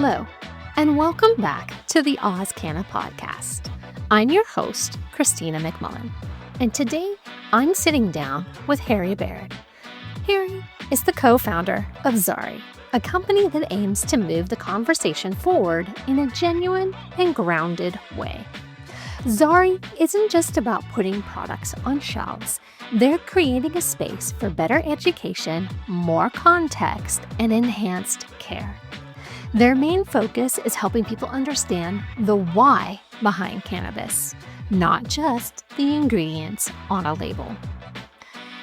Hello, and welcome back to the AusCannaPodcast. I'm your host, Christina McMullen, and today I'm sitting down with Harry Baird. Harry is the co-founder of Zari, a company that aims to move the conversation forward in a genuine and grounded way. Zari isn't just about putting products on shelves. They're creating a space for better education, more context, and enhanced care. Their main focus is helping people understand the why behind cannabis, not just the ingredients on a label.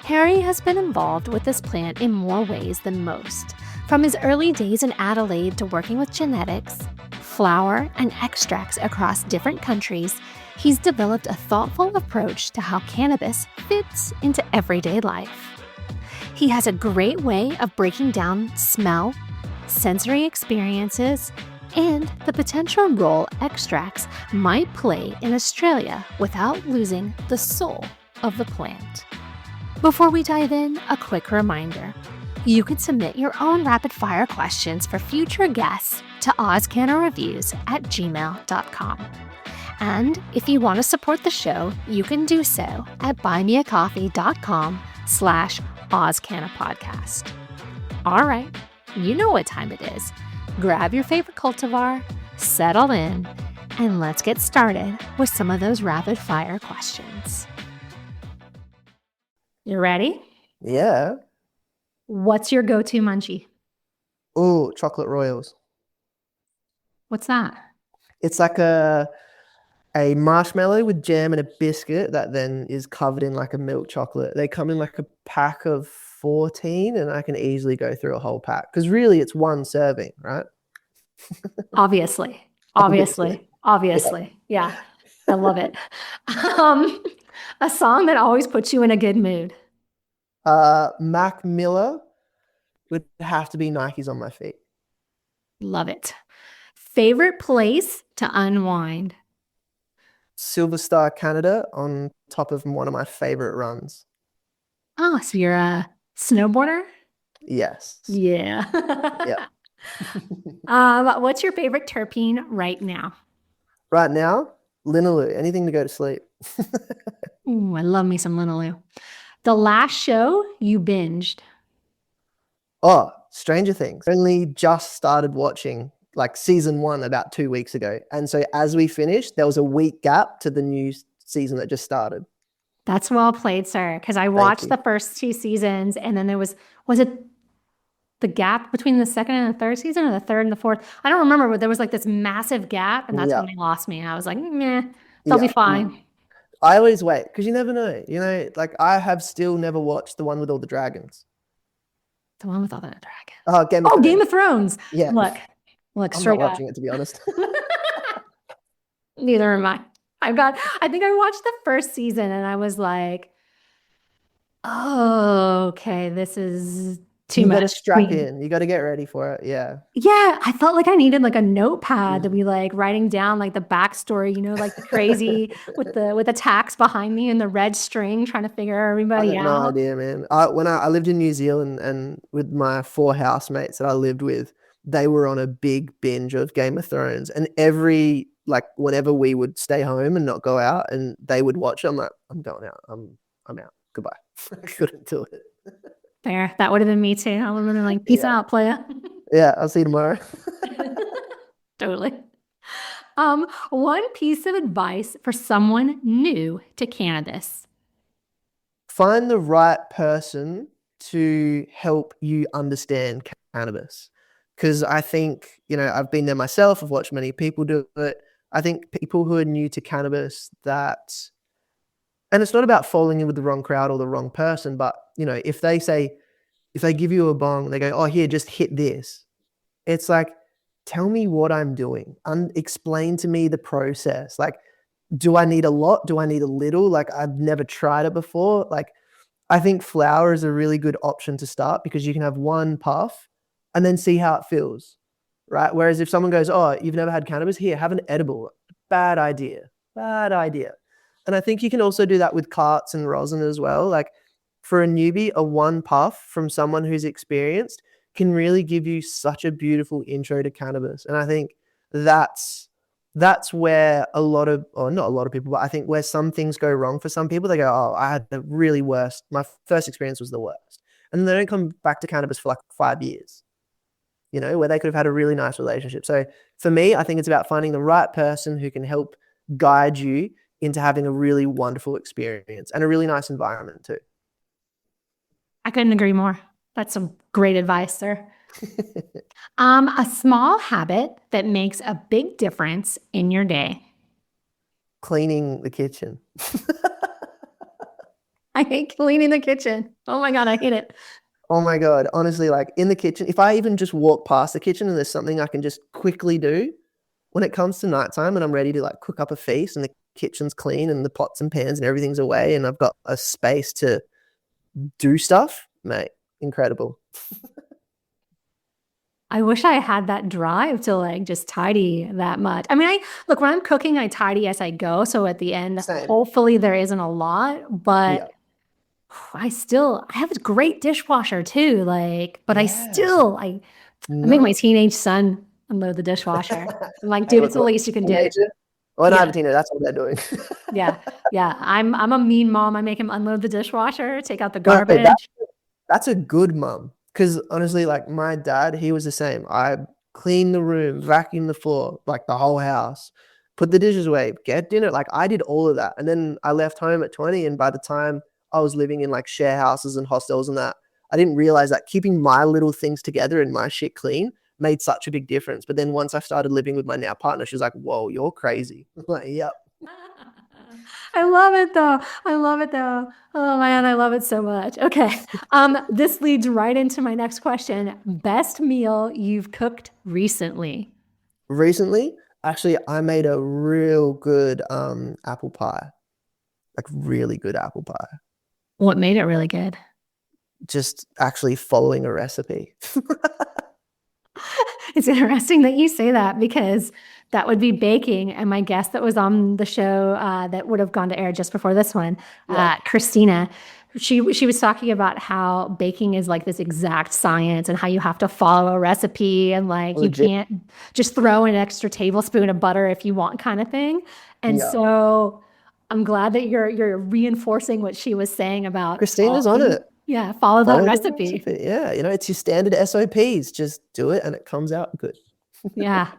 Harry has been involved with this plant in more ways than most, from his early days in Adelaide to working with genetics, flower, and extracts across different countries. He's developed a thoughtful approach to how cannabis fits into everyday life. He has a great way of breaking down smell, sensory experiences, and the potential role extracts might play in Australia without losing the soul of the plant. Before we dive in, a quick reminder. You can submit your own rapid-fire questions for future guests to AusCannaReviews@gmail.com. And if you want to support the show, you can do so at buymeacoffee.com/AusCannaPodcast. All right, you know what time it is. Grab your favorite cultivar, settle in, and let's get started with some of those rapid-fire questions. You ready? Yeah. What's your go-to munchie? Oh, chocolate royals. What's that? It's like a marshmallow with jam and a biscuit that then is covered in like a milk chocolate. They come in like a pack of 14 and I can easily go through a whole pack because really it's one serving, right? Obviously. Yeah. I love it. A song that always puts you in a good mood. Mac Miller would have to be Nikes on my feet. Love it. Favorite place to unwind? Silver Star, Canada, on top of one of my favorite runs. Oh, so you're a snowboarder? Yes. Yeah. Yeah. What's your favorite terpene right now? Right now, linalool, anything to go to sleep. Ooh, I love me some linalool. The last show you binged? Oh, Stranger Things. Only just started watching like season 1 about 2 weeks ago. And so as we finished, there was a week gap to the new season that just started. That's well played, sir. Because I watched the first 2 seasons and then there was it the gap between the second and the third season or the third and the fourth? I don't remember, but there was like this massive gap and that's when they lost me. I was like, meh, they'll be fine. I always wait because you never know. You know, like I have still never watched the one with all the dragons. The one with all the dragons. Oh, Game of Thrones. Yeah. Look, I'm straight not watching it, to be honest. Neither am I. I think I watched the first season and I was like, oh, okay, this is too much. You got to strap in. You got to get ready for it. Yeah. Yeah. I felt like I needed like a notepad to be like writing down like the backstory, you know, like the crazy with the tax behind me and the red string trying to figure everybody out. No idea, man. When I lived in New Zealand and with my 4 housemates that I lived with, they were on a big binge of Game of Thrones. And whenever we would stay home and not go out and they would watch, I'm like, I'm going out. I'm out. Goodbye. I couldn't do it. Fair. That would have been me too. I would have been like, peace out, playa. Yeah, I'll see you tomorrow. Totally. One piece of advice for someone new to cannabis. Find the right person to help you understand cannabis. Because I think, I've been there myself. I've watched many people do it. I think people who are new to cannabis and it's not about falling in with the wrong crowd or the wrong person, but, if they give you a bong, they go, oh, here, just hit this. It's like, tell me what I'm doing. Explain to me the process. Like, do I need a lot? Do I need a little? Like, I've never tried it before. Like, I think flower is a really good option to start because you can have one puff and then see how it feels, right? Whereas if someone goes, oh, you've never had cannabis, here, have an edible. Bad idea. And I think you can also do that with carts and rosin as well. Like for a newbie, a one puff from someone who's experienced can really give you such a beautiful intro to cannabis. And I think that's where a lot of, or not a lot of people, but I think where some things go wrong for some people. They go, oh, I had the really worst, my first experience was the worst. And then they don't come back to cannabis for like 5 years, where they could have had a really nice relationship. So for me, I think it's about finding the right person who can help guide you into having a really wonderful experience and a really nice environment too. I couldn't agree more. That's some great advice, sir. A small habit that makes a big difference in your day. Cleaning the kitchen. I hate cleaning the kitchen. Oh my God, I hate it. Oh my God. Honestly, like in the kitchen, if I even just walk past the kitchen and there's something I can just quickly do when it comes to nighttime and I'm ready to like cook up a feast and the kitchen's clean and the pots and pans and everything's away and I've got a space to do stuff, mate, incredible. I wish I had that drive to like just tidy that much. I mean, look, when I'm cooking, I tidy as I go. So at the end, Same. hopefully there isn't a lot, but Yeah. I have a great dishwasher too. Like, but I make my teenage son unload the dishwasher. I'm like, dude, it's the least you can do. Well, I have a teenager. That's what they're doing. Yeah. I'm a mean mom. I make him unload the dishwasher, take out the garbage. That's a good mom. Because honestly, like my dad, he was the same. I cleaned the room, vacuumed the floor, like the whole house, put the dishes away, get dinner. Like I did all of that. And then I left home at 20. And by the time I was living in like share houses and hostels and that, I didn't realize that keeping my little things together and my shit clean made such a big difference. But then once I started living with my now partner, she was like, whoa, you're crazy. I'm like, yep. I love it though. Oh man, I love it so much. Okay. This leads right into my next question. Best meal you've cooked recently? Recently, actually, I made a real good apple pie. Like really good apple pie. What made it really good? Just actually following a recipe. It's interesting that you say that because that would be baking. And my guest that was on the show that would have gone to air just before this one, Christina, she was talking about how baking is like this exact science and how you have to follow a recipe and like you can't just throw an extra tablespoon of butter if you want kind of thing. And so I'm glad that you're reinforcing what she was saying about Christina's on it. Yeah, follow that recipe. Yeah, it's your standard SOPs. Just do it and it comes out good. Yeah,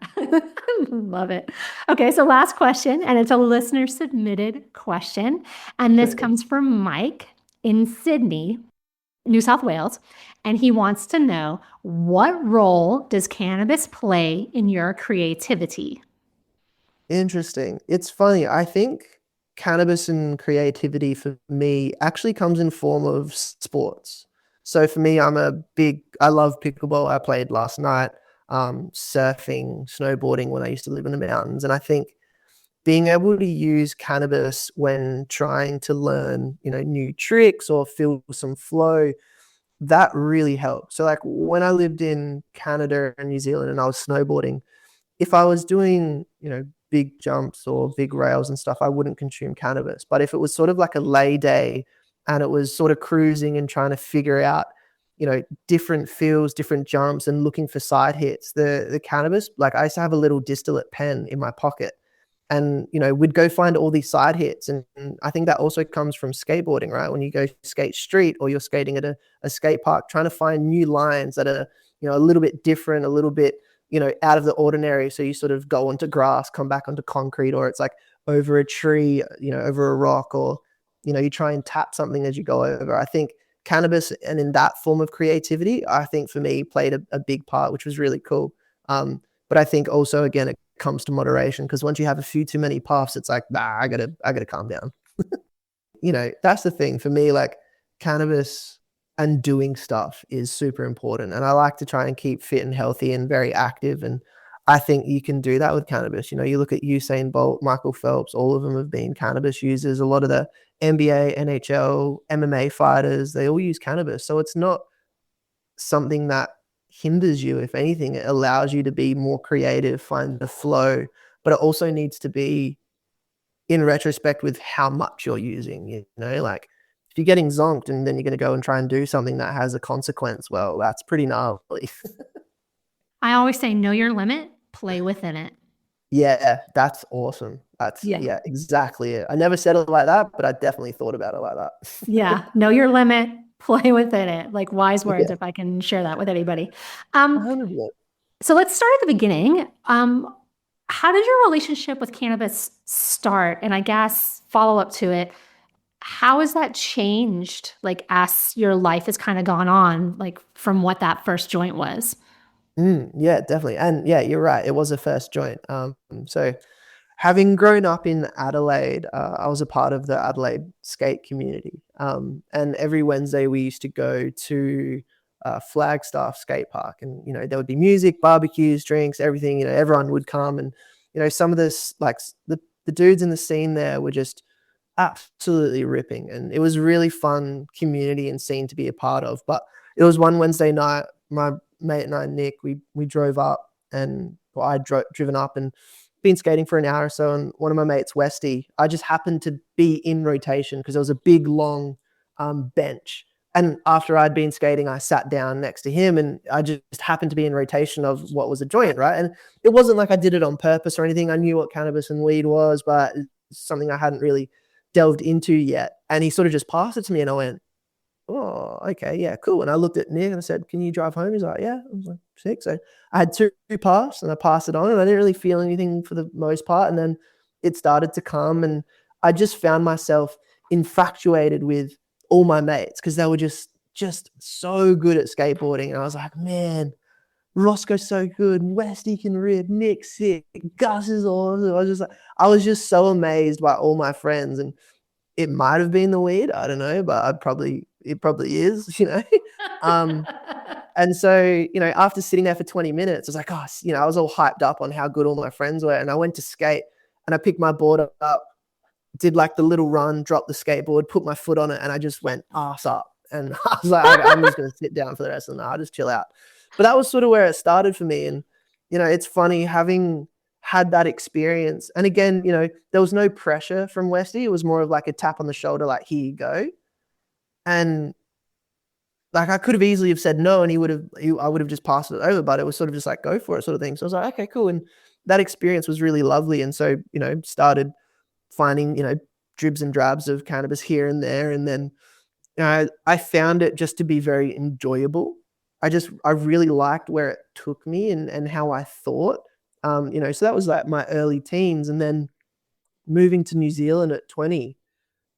love it. Okay, so last question, and it's a listener submitted question. And this comes from Mike in Sydney, New South Wales. And he wants to know, what role does cannabis play in your creativity? Interesting. It's funny. I think cannabis and creativity for me actually comes in form of sports. So for me, I love pickleball. I played last night, surfing, snowboarding when I used to live in the mountains. And I think being able to use cannabis when trying to learn, new tricks or feel some flow, that really helps. So like when I lived in Canada and New Zealand and I was snowboarding, if I was doing, big jumps or big rails and stuff, I wouldn't consume cannabis. But if it was sort of like a lay day and it was sort of cruising and trying to figure out, different feels, different jumps and looking for side hits, the cannabis, like I used to have a little distillate pen in my pocket and, we'd go find all these side hits. And I think that also comes from skateboarding, right? When you go skate street or you're skating at a skate park, trying to find new lines that are, a little bit different, a little bit, out of the ordinary. So you sort of go onto grass, come back onto concrete, or it's like over a tree, over a rock, or, you try and tap something as you go over. I think cannabis and in that form of creativity, I think for me played a big part, which was really cool. But I think also, again, it comes to moderation because once you have a few too many puffs, it's like, I gotta calm down. That's the thing for me, like cannabis and doing stuff is super important. And I like to try and keep fit and healthy and very active. And I think you can do that with cannabis. You look at Usain Bolt, Michael Phelps, all of them have been cannabis users. A lot of the NBA, NHL, MMA fighters, they all use cannabis. So it's not something that hinders you. If anything, it allows you to be more creative, find the flow, but it also needs to be in retrospect with how much you're using, like you're getting zonked and then you're going to go and try and do something that has a consequence, well, that's pretty gnarly. I always say, know your limit, play within it. Yeah, that's awesome. Yeah. Yeah, exactly it. I never said it like that, but I definitely thought about it like that. Yeah. Know your limit, play within it. Like wise words, Yeah, if I can share that with anybody. Um, 100%. so let's start at the beginning. How did your relationship with cannabis start? And I guess follow up to it, how has that changed, like as your life has kind of gone on, like from what that first joint was? Yeah, definitely. And yeah, you're right. It was a first joint. So having grown up in Adelaide, I was a part of the Adelaide skate community. And every Wednesday we used to go to Flagstaff skate park, and there would be music, barbecues, drinks, everything. Everyone would come, and some of this the dudes in the scene there were just absolutely ripping, and it was really fun community and scene to be a part of. But it was one Wednesday night, my mate and I, Nick, we drove up, and I'd driven up and been skating for an hour or so, and one of my mates, Westy, I just happened to be in rotation because there was a big long bench. And after I'd been skating, I sat down next to him, and I just happened to be in rotation of what was a joint, right? And it wasn't like I did it on purpose or anything. I knew what cannabis and weed was, but it's something I hadn't really delved into yet. And he sort of just passed it to me, and I went, oh, okay, yeah, cool. And I looked at Nick and I said, can you drive home? He's like, yeah. I was like, sick. So I had two puffs and I passed it on, and I didn't really feel anything for the most part. And then it started to come, and I just found myself infatuated with all my mates because they were just so good at skateboarding. And I was like, man, Roscoe's so good, Westy can rip, Nick's sick, Gus is awesome. I was just so amazed by all my friends. And it might have been the weed, I don't know, but it probably is. And so, after sitting there for 20 minutes, I was like, oh, I was all hyped up on how good all my friends were. And I went to skate, and I picked my board up, did like the little run, dropped the skateboard, put my foot on it, and I just went ass up. And I was like, I'm just going to sit down for the rest of the night. I'll just chill out. But that was sort of where it started for me. And, it's funny having had that experience. And again, there was no pressure from Westy. It was more of like a tap on the shoulder, like, here you go. And like, I could have easily have said no, and I would have just passed it over, but it was sort of just like, go for it sort of thing. So I was like, okay, cool. And that experience was really lovely. And so, started finding, dribs and drabs of cannabis here and there. And then I found it just to be very enjoyable. I really liked where it took me and how I thought. So that was like my early teens. And then moving to New Zealand at 20,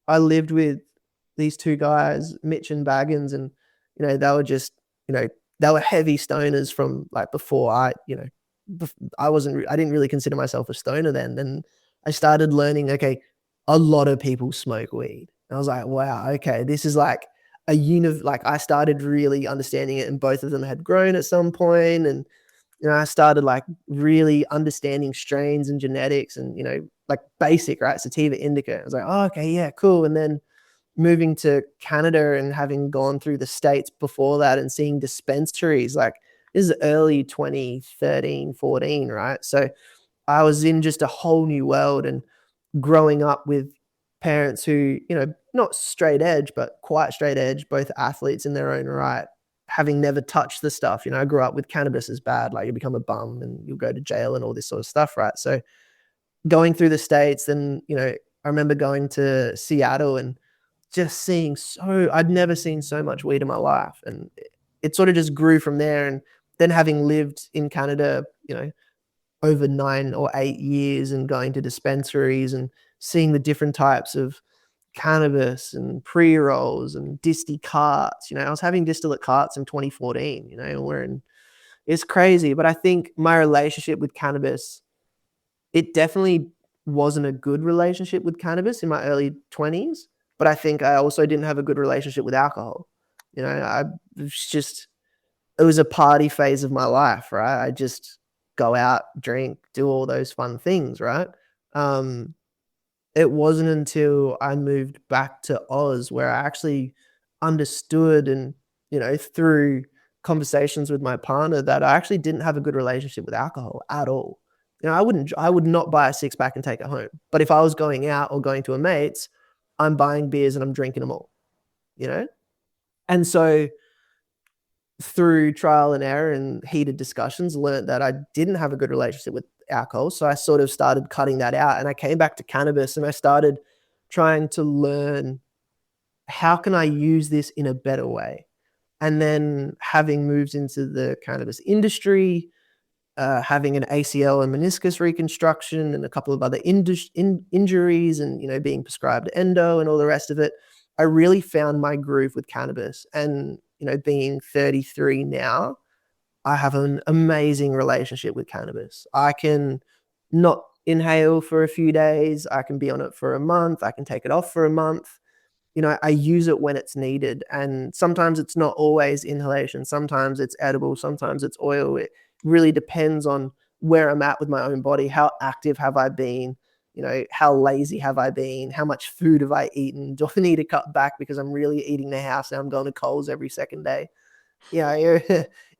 I lived with these two guys, Mitch and Baggins, and, they were just, they were heavy stoners from like before I didn't really consider myself a stoner then. And I started learning, okay, a lot of people smoke weed. And I was like, wow, okay, this is like like I started really understanding it, and both of them had grown at some point. And I started like really understanding strains and genetics and, like basic, right? Sativa, indica. I was like, oh, okay, yeah, cool. And then moving to Canada and having gone through the States before that and seeing dispensaries, like this is early 2013, 14, right? So I was in just a whole new world, and growing up with parents who, not straight edge, but quite straight edge, both athletes in their own right, having never touched the stuff. I grew up with cannabis is bad, like you become a bum and you'll go to jail and all this sort of stuff, right? So going through the States, then, I remember going to Seattle and just seeing I'd never seen so much weed in my life. And it sort of just grew from there. And then having lived in Canada, over 9 or 8 years, and going to dispensaries and seeing the different types of cannabis and pre-rolls and disty carts. I was having distillate carts in 2014, it's crazy. But I think my relationship with cannabis, it definitely wasn't a good relationship with cannabis in my early 20s, but I think I also didn't have a good relationship with alcohol. It was a party phase of my life, right? I just go out, drink, do all those fun things, right? It wasn't until I moved back to Oz where I actually understood, and, through conversations with my partner, that I actually didn't have a good relationship with alcohol at all. I would not buy a 6-pack and take it home. But if I was going out or going to a mate's, I'm buying beers and I'm drinking them all. you know? And so through trial and error and heated discussions, learned that I didn't have a good relationship with alcohol. So I sort of started cutting that out, and I came back to cannabis, and I started trying to learn, how can I use this in a better way? And then having moved into the cannabis industry, having an ACL and meniscus reconstruction and a couple of other injuries, and, you know, being prescribed endo and all the rest of it, I really found my groove with cannabis. And, you know, being 33 now, I have an amazing relationship with cannabis. I can not inhale for a few days. I can be on it for a month. I can take it off for a month. You know, I use it when it's needed. And sometimes it's not always inhalation. Sometimes it's edible. Sometimes it's oil. It really depends on where I'm at with my own body. How active have I been? You know, how lazy have I been? How much food have I eaten? Do I need to cut back because I'm really eating the house and I'm going to Coles every second day? Yeah,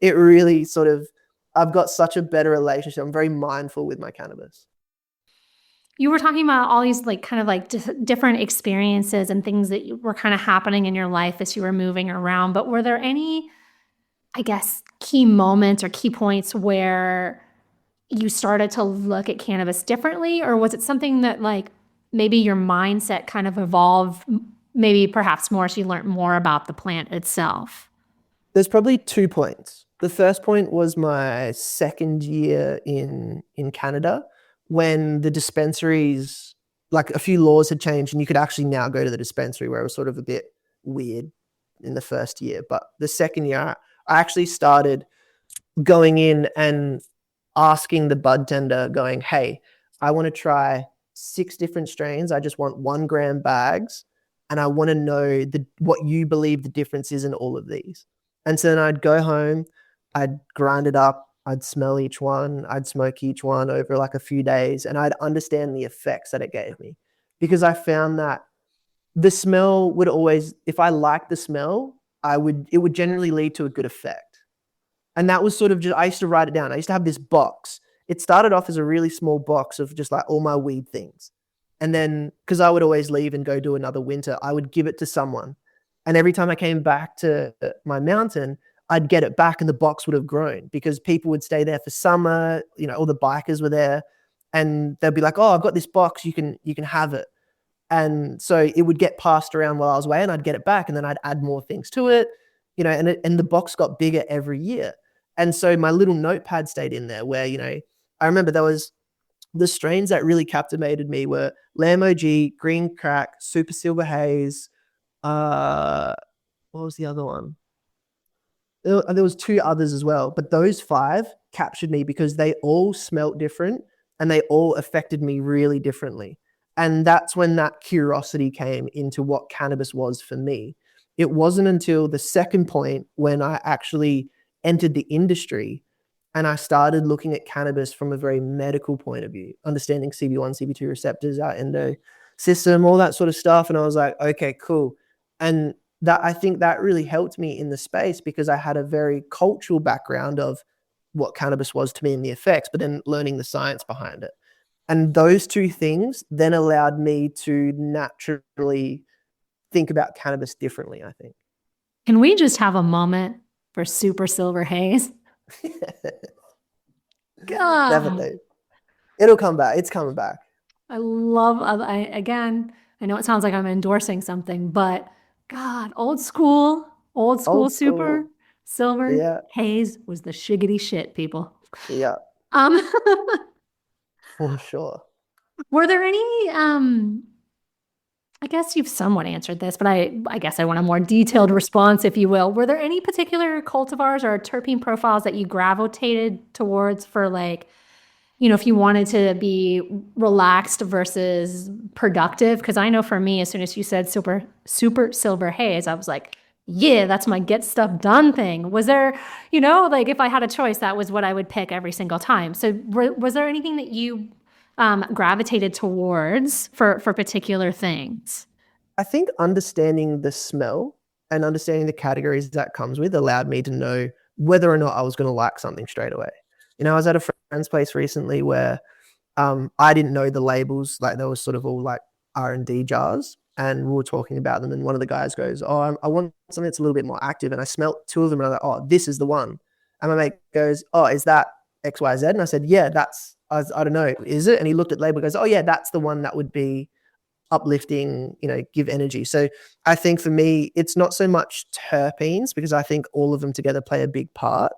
it really sort of, I've got such a better relationship. I'm very mindful with my cannabis. You were talking about all these like kind of like different experiences and things that were kind of happening in your life as you were moving around. But were there any, I guess, key moments or key points where you started to look at cannabis differently? Or was it something that like maybe your mindset kind of evolved, maybe perhaps more as you learned more about the plant itself? There's probably 2 points. The first point was my second year in Canada, when the dispensaries, like a few laws had changed and you could actually now go to the dispensary, where it was sort of a bit weird in the first year. But the second year, I actually started going in and asking the bud tender, going, hey, I want to try 6 different strains. I just want 1 gram bags. And I want to know what you believe the difference is in all of these. And so then I'd go home, I'd grind it up, I'd smell each one, I'd smoke each one over like a few days, and I'd understand the effects that it gave me. Because I found that the smell would always, if I liked the smell, it would generally lead to a good effect. And that was sort of just, I used to write it down. I used to have this box. It started off as a really small box of just like all my weed things. And then, because I would always leave and go do another winter, I would give it to someone. And every time I came back to my mountain, I'd get it back and the box would have grown, because people would stay there for summer. You know, all the bikers were there, and they'd be like, oh, I've got this box, you can have it. And so it would get passed around while I was away, and I'd get it back, and then I'd add more things to it, you know, and the box got bigger every year. And so my little notepad stayed in there, where, you know, I remember there was the strains that really captivated me were Lamb OG, Green Crack, Super Silver Haze. What was the other one? There was 2 others as well, but those 5 captured me because they all smelt different and they all affected me really differently. And that's when that curiosity came into what cannabis was for me. It wasn't until the second point, when I actually entered the industry and I started looking at cannabis from a very medical point of view, understanding CB1, CB2 receptors, our endo system, all that sort of stuff. And I was like, okay, cool. And that, I think that really helped me in the space, because I had a very cultural background of what cannabis was to me and the effects, but then learning the science behind it. And those 2 things then allowed me to naturally think about cannabis differently, I think. Can we just have a moment for Super Silver Haze? God. Definitely. It'll come back. It's coming back. Again, I know it sounds like I'm endorsing something, but God, old school Super Silver Haze was the shiggity shit, people. Yeah. For sure. Were there any, I guess you've somewhat answered this, but I guess I want a more detailed response, if you will. Were there any particular cultivars or terpene profiles that you gravitated towards for, like, you know, if you wanted to be relaxed versus productive? Because I know for me, as soon as you said super silver haze, I was like, yeah, that's my get stuff done thing. Was there, you know, like if I had a choice, that was what I would pick every single time. So was there anything that you gravitated towards for particular things? I think understanding the smell and understanding the categories that comes with allowed me to know whether or not I was going to like something straight away. You know, I was at a friend's place recently where I didn't know the labels. Like, they were sort of all like R&D jars. and we were talking about them, and one of the guys goes, "Oh, I want something that's a little bit more active." And I smelt two of them, and I'm like, "Oh, this is the one." And my mate goes, "Oh, is that XYZ?" And I said, "Yeah, that's, I don't know, is it?" And he looked at the label and goes, "Oh yeah, that's the one that would be uplifting, give energy." So I think for me, it's not so much terpenes, because I think all of them together play a big part.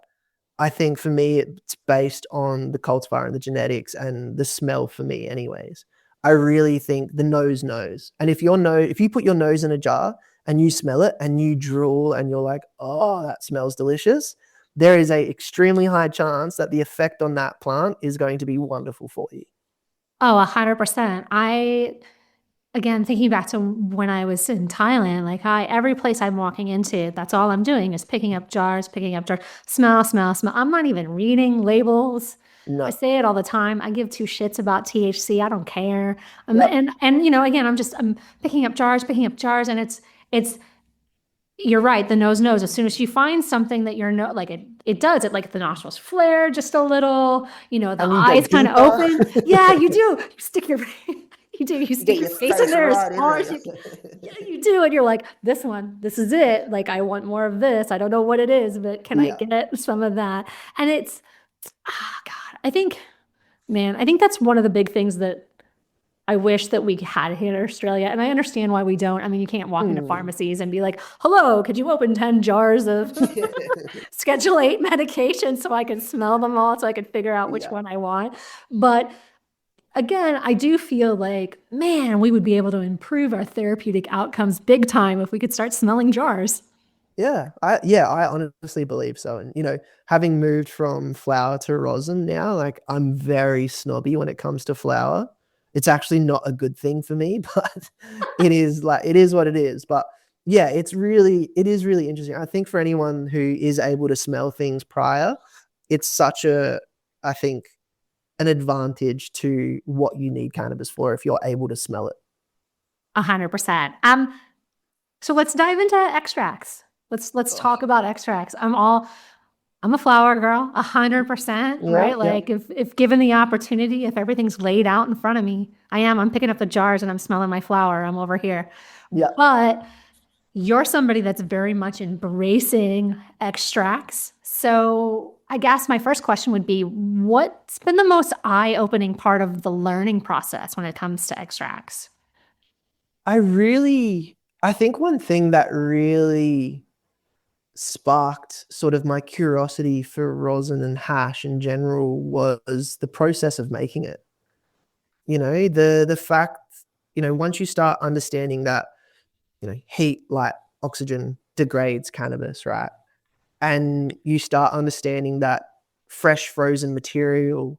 I think for me, it's based on the cultivar and the genetics and the smell for me anyways. I really think the nose knows. And if you put your nose in a jar and you smell it and you drool and you're like, "Oh, that smells delicious," there is a extremely high chance that the effect on that plant is going to be wonderful for you. Oh, 100%. Again, thinking back to when I was in Thailand, like every place I'm walking into, that's all I'm doing is picking up jars, smell, smell, smell. I'm not even reading labels. I No. say it all the time. I give two shits about THC. I don't care. Yep. And again, I'm picking up jars, and it's you're right. The nose knows. As soon as you find something that like it does it, like the nostrils flare just a little, the And you go eyes kind of deeper. open. Yeah, you do. You stick your, you do. You You get stick your your face in face there as right in far as there. you can. Yeah, you do. And you're like, this is it. Like, I want more of this. I don't know what it is, but can I Yeah. get some of that? And God, I think that's one of the big things that I wish that we had here in Australia, and I understand why we don't. I mean, you can't walk into Mm. pharmacies and be like, "Hello, could you open 10 jars of Schedule 8 medication so I can smell them all, so I can figure out which Yeah. one I want?" But again, I do feel like, man, we would be able to improve our therapeutic outcomes big time if we could start smelling jars. I honestly believe so. And having moved from flower to rosin now, like, I'm very snobby when it comes to flower. It's actually not a good thing for me, but it is what it is. But yeah, it is really interesting. I think for anyone who is able to smell things prior, it's such I think, an advantage to what you need cannabis for if you're able to smell it. 100%. So let's dive into extracts. Let's Oh, talk about extracts. I'm a flower girl, 100%, yeah, right? yeah, Like if given the opportunity, if everything's laid out in front of me, I'm picking up the jars and I'm smelling my flower. I'm over here. yeah. But you're somebody that's very much embracing extracts. So I guess my first question would be, what's been the most eye-opening part of the learning process when it comes to extracts? I think one thing that really sparked sort of my curiosity for rosin and hash in general was the process of making it. The fact, once you start understanding that, heat, light, oxygen degrades cannabis, right? And you start understanding that fresh frozen material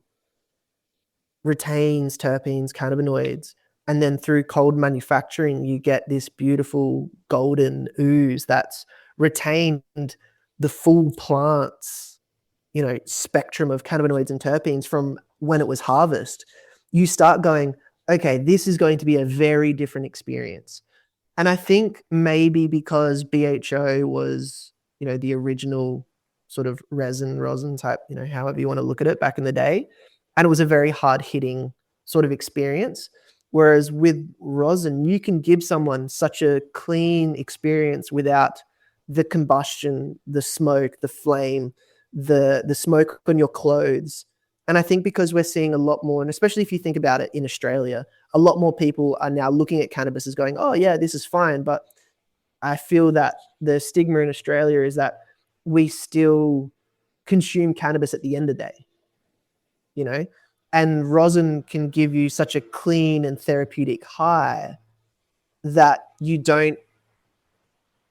retains terpenes, cannabinoids, and then through cold manufacturing, you get this beautiful golden ooze that's retained the full plant's, spectrum of cannabinoids and terpenes from when it was harvest. You start going, okay, this is going to be a very different experience. And I think maybe because BHO was, the original sort of rosin type, however you want to look at it back in the day. And it was a very hard hitting sort of experience. Whereas with rosin, you can give someone such a clean experience without the combustion, the smoke, the flame, the smoke on your clothes. And I think because we're seeing a lot more, and especially if you think about it in Australia, a lot more people are now looking at cannabis as going, "Oh yeah, this is fine." But I feel that the stigma in Australia is that we still consume cannabis at the end of the day, you know? And rosin can give you such a clean and therapeutic high that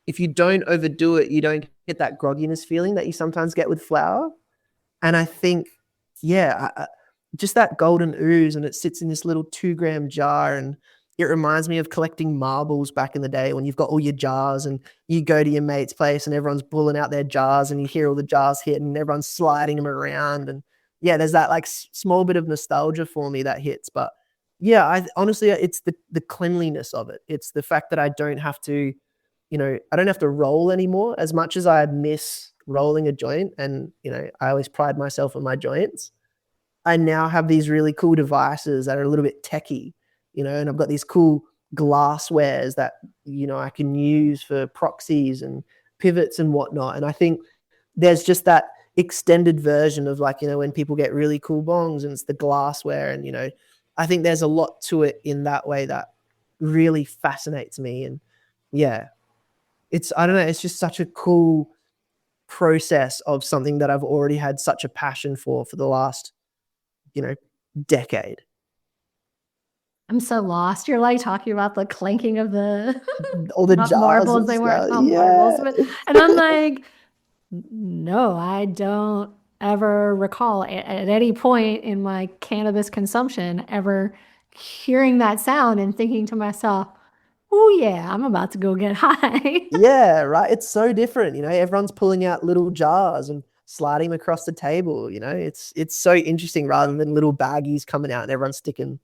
if you don't overdo it, you don't get that grogginess feeling that you sometimes get with flower. And I think, yeah, just that golden ooze, and it sits in this little 2-gram jar, and it reminds me of collecting marbles back in the day when you've got all your jars and you go to your mate's place and everyone's pulling out their jars and you hear all the jars hit and everyone's sliding them around. And yeah, there's that like small bit of nostalgia for me that hits. But yeah, honestly, it's the cleanliness of it. It's the fact that I don't have to, I don't have to roll anymore as much as I miss rolling a joint. And, I always pride myself on my joints. I now have these really cool devices that are a little bit techy, and I've got these cool glasswares that, I can use for proxies and pivots and whatnot. And I think there's just that extended version of like, when people get really cool bongs and it's the glassware. And, I think there's a lot to it in that way that really fascinates me. And yeah, I don't know, it's just such a cool process of something that I've already had such a passion for the last, decade. I'm so lost. You're like talking about the clanking of the All the not jars marbles, and they weren't stuff. not Yeah. marbles, and I'm like, no, I don't ever recall at any point in my cannabis consumption ever hearing that sound and thinking to myself, oh yeah, I'm about to go get high. Yeah, right. It's so different. Everyone's pulling out little jars and sliding them across the table. It's so interesting rather than little baggies coming out and everyone's sticking,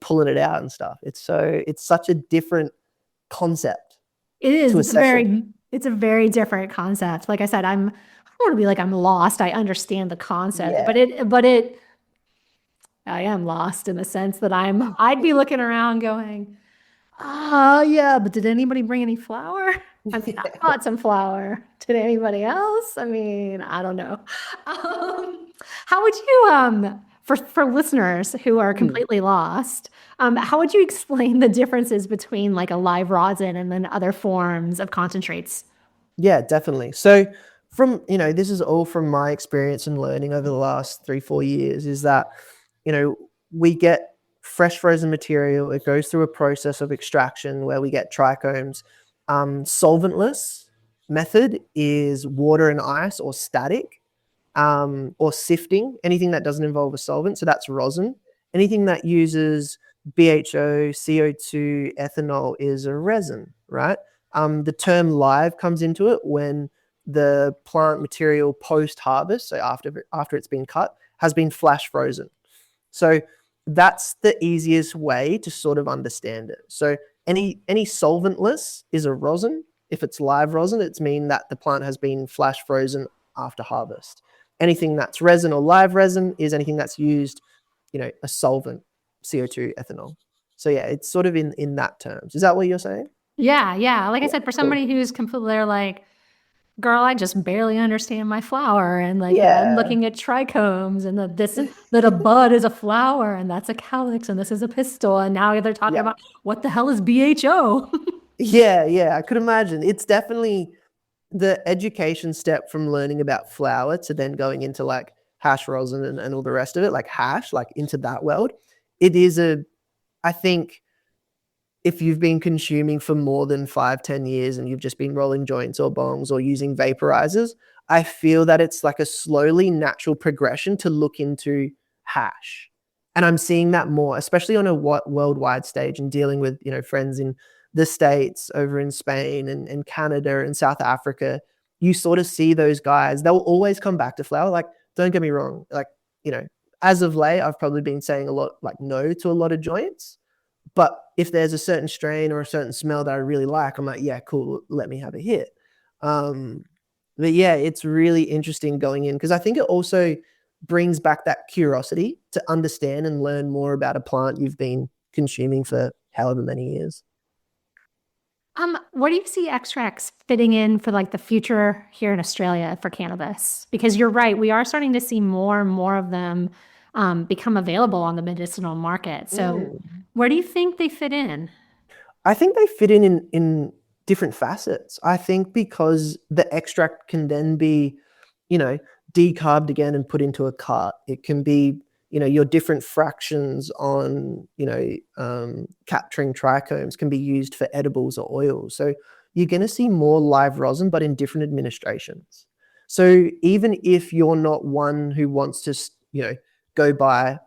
pulling it out and stuff. It's such a different concept It is. to a session. It's a very different concept. Like I said, I don't want to be like I'm lost. I understand the concept, Yeah. I am lost in the sense that I'd be looking around going, oh yeah, but did anybody bring any flour? I mean, I bought some flour. Did anybody else? I mean, I don't know. How would you, for listeners who are completely lost, how would you explain the differences between like a live rosin and then other forms of concentrates? Yeah, definitely. So this is all from my experience and learning over the last 3-4 years, is that, we get fresh frozen material. It goes through a process of extraction where we get trichomes. Solventless method is water and ice or static, or sifting, anything that doesn't involve a solvent. So that's rosin. Anything that uses BHO, CO2, ethanol is a resin, right? The term live comes into it when the plant material post-harvest, so after it's been cut, has been flash frozen. So that's the easiest way to sort of understand it. So any solventless is a rosin. If it's live rosin, it's mean that the plant has been flash frozen after harvest. Anything that's resin or live resin is anything that's used, a solvent, CO2, ethanol. So yeah, it's sort of in that terms. Is that what you're saying? Yeah, yeah. Like I Yeah, said, for cool. somebody who's completely, they're like, girl, I just barely understand my flower. And like, I'm Yeah. looking at trichomes and that a bud is a flower and that's a calyx and this is a pistil. And now they're talking Yeah. about what the hell is BHO? Yeah. I could imagine. It's definitely the education step from learning about flour to then going into like hash rosin and all the rest of it, like hash, like into that world. It is I think if you've been consuming for more than 5-10 years and you've just been rolling joints or bongs or using vaporizers, I feel that it's like a slowly natural progression to look into hash. And I'm seeing that more, especially on a worldwide stage and dealing with, friends in the States, over in Spain and Canada and South Africa. You sort of see those guys, they'll always come back to flour. Like, don't get me wrong. Like, as of late, I've probably been saying a lot, like no to a lot of joints. But if there's a certain strain or a certain smell that I really like, I'm like, yeah, cool, let me have a hit. But yeah, it's really interesting going in because I think it also brings back that curiosity to understand and learn more about a plant you've been consuming for however many years. Where do you see extracts fitting in for like the future here in Australia for cannabis? Because you're right, we are starting to see more and more of them become available on the medicinal market. So where do you think they fit in? I think they fit in different facets. I think because the extract can then be, decarbed again and put into a cart. It can be, your different fractions on, capturing trichomes can be used for edibles or oils. So you're going to see more live rosin, but in different administrations. So even if you're not one who wants to, go buy,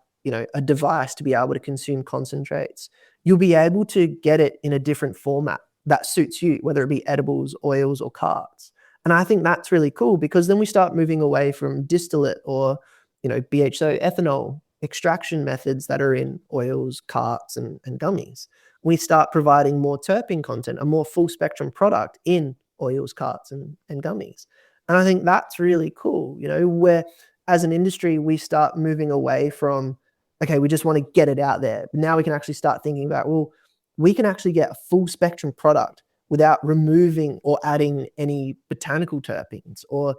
a device to be able to consume concentrates, you'll be able to get it in a different format that suits you, whether it be edibles, oils, or carts. And I think that's really cool because then we start moving away from distillate or, BHO, ethanol extraction methods that are in oils, carts, and gummies. We start providing more terpene content, a more full spectrum product in oils, carts, and gummies. And I think that's really cool, where as an industry, we start moving away from, okay, we just want to get it out there. But now we can actually start thinking about, well, we can actually get a full spectrum product without removing or adding any botanical terpenes or,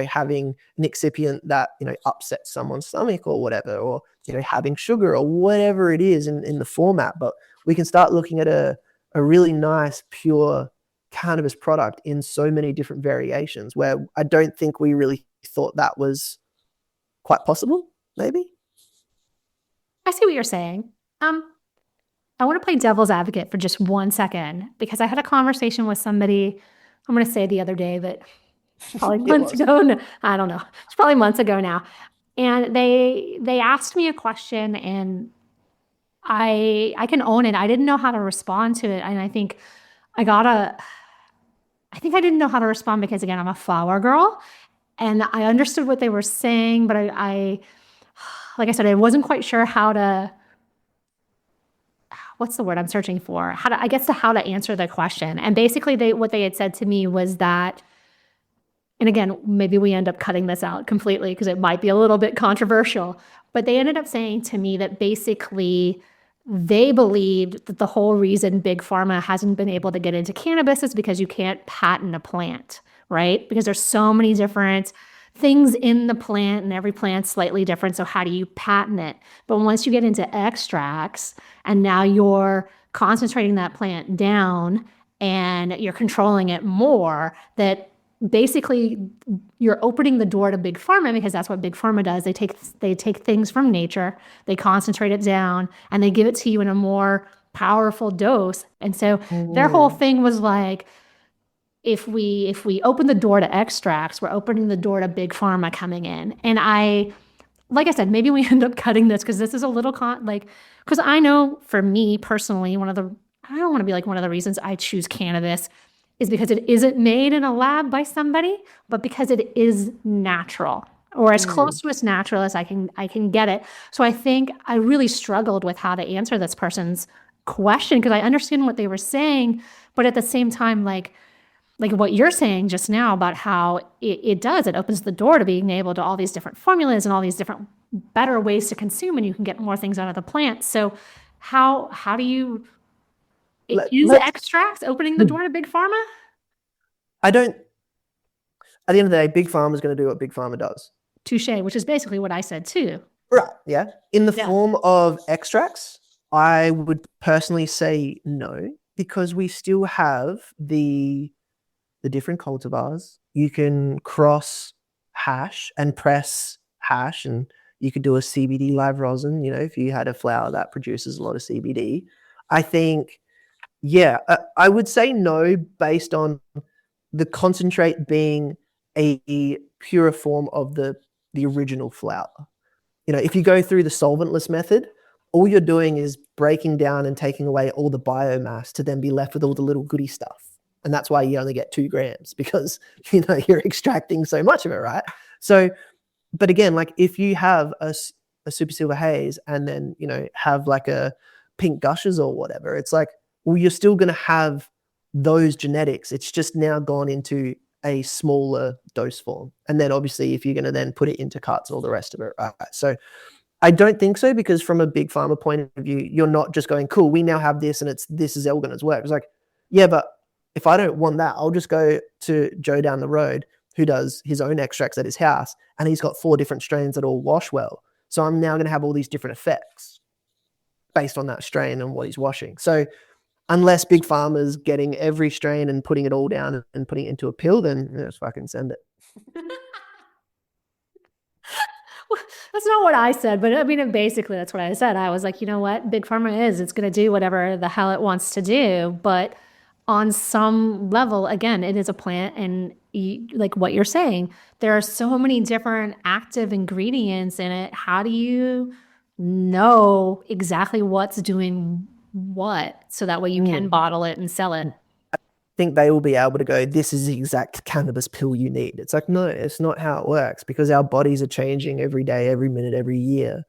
having an excipient that, upsets someone's stomach or whatever, or, having sugar or whatever it is in the format. But we can start looking at a really nice, pure cannabis product in so many different variations where I don't think we really thought that was quite possible, maybe. I see what you're saying. I want to play devil's advocate for just 1 second because I had a conversation with somebody, I'm going to say the other day, but probably months ago. No, I don't know. It's probably months ago now. And they asked me a question and I can own it. I didn't know how to respond to it. And I think I didn't know how to respond because, again, I'm a flower girl and I understood what they were saying, but I like I said, I wasn't quite sure how to, what's the word I'm searching for? How to answer the question. And basically what they had said to me was that, and again, maybe we end up cutting this out completely because it might be a little bit controversial, but they ended up saying to me that basically they believed that the whole reason Big Pharma hasn't been able to get into cannabis is because you can't patent a plant, right? Because there's so many different things in the plant and every plant's slightly different. So how do you patent it? But once you get into extracts and now you're concentrating that plant down and you're controlling it more, that basically you're opening the door to Big Pharma because that's what Big Pharma does. They take things from nature, they concentrate it down, and they give it to you in a more powerful dose. And so their whole thing was like, if we open the door to extracts, we're opening the door to Big Pharma coming in. And like I said, maybe we end up cutting this because this is a little because I know for me personally, I don't want to be like one of the reasons I choose cannabis is because it isn't made in a lab by somebody, but because it is natural or as close to as natural as I can get it. So I think I really struggled with how to answer this person's question because I understand what they were saying, but at the same time, like what you're saying just now about how it opens the door to being able to all these different formulas and all these different better ways to consume, and you can get more things out of the plant. So how do you use extracts opening the door to Big Pharma? At the end of the day, Big Pharma is going to do what Big Pharma does. Touche, which is basically what I said too. Right, yeah. In the form of extracts, I would personally say no, because we still have the different cultivars. You can cross hash and press hash, and you could do a CBD live rosin, if you had a flower that produces a lot of CBD. I think, I would say no based on the concentrate being a purer form of the original flower. If you go through the solventless method, all you're doing is breaking down and taking away all the biomass to then be left with all the little goody stuff. And that's why you only get 2 grams because, you're extracting so much of it, right? So, but again, like if you have a super silver haze and then, have like a pink gushes or whatever, it's like, well, you're still going to have those genetics. It's just now gone into a smaller dose form. And then obviously if you're going to then put it into cuts and all the rest of it, right? So I don't think so, because from a Big Pharma point of view, you're not just going, cool, we now have this and this is all going to work. It's like, yeah, but if I don't want that, I'll just go to Joe down the road who does his own extracts at his house, and he's got 4 different strains that all wash well. So I'm now going to have all these different effects based on that strain and what he's washing. So unless Big Pharma's getting every strain and putting it all down and putting it into a pill, then just fucking send it. That's not what I said, but I mean, basically that's what I said. I was like, you know what? Big Pharma it's going to do whatever the hell it wants to do. But on some level, again, it is a plant, and like what you're saying, there are so many different active ingredients in it. How do you know exactly what's doing what so that way you can bottle it and sell it? I think they will be able to go, this is the exact cannabis pill you need. It's like, no, it's not how it works, because our bodies are changing every day, every minute, every year.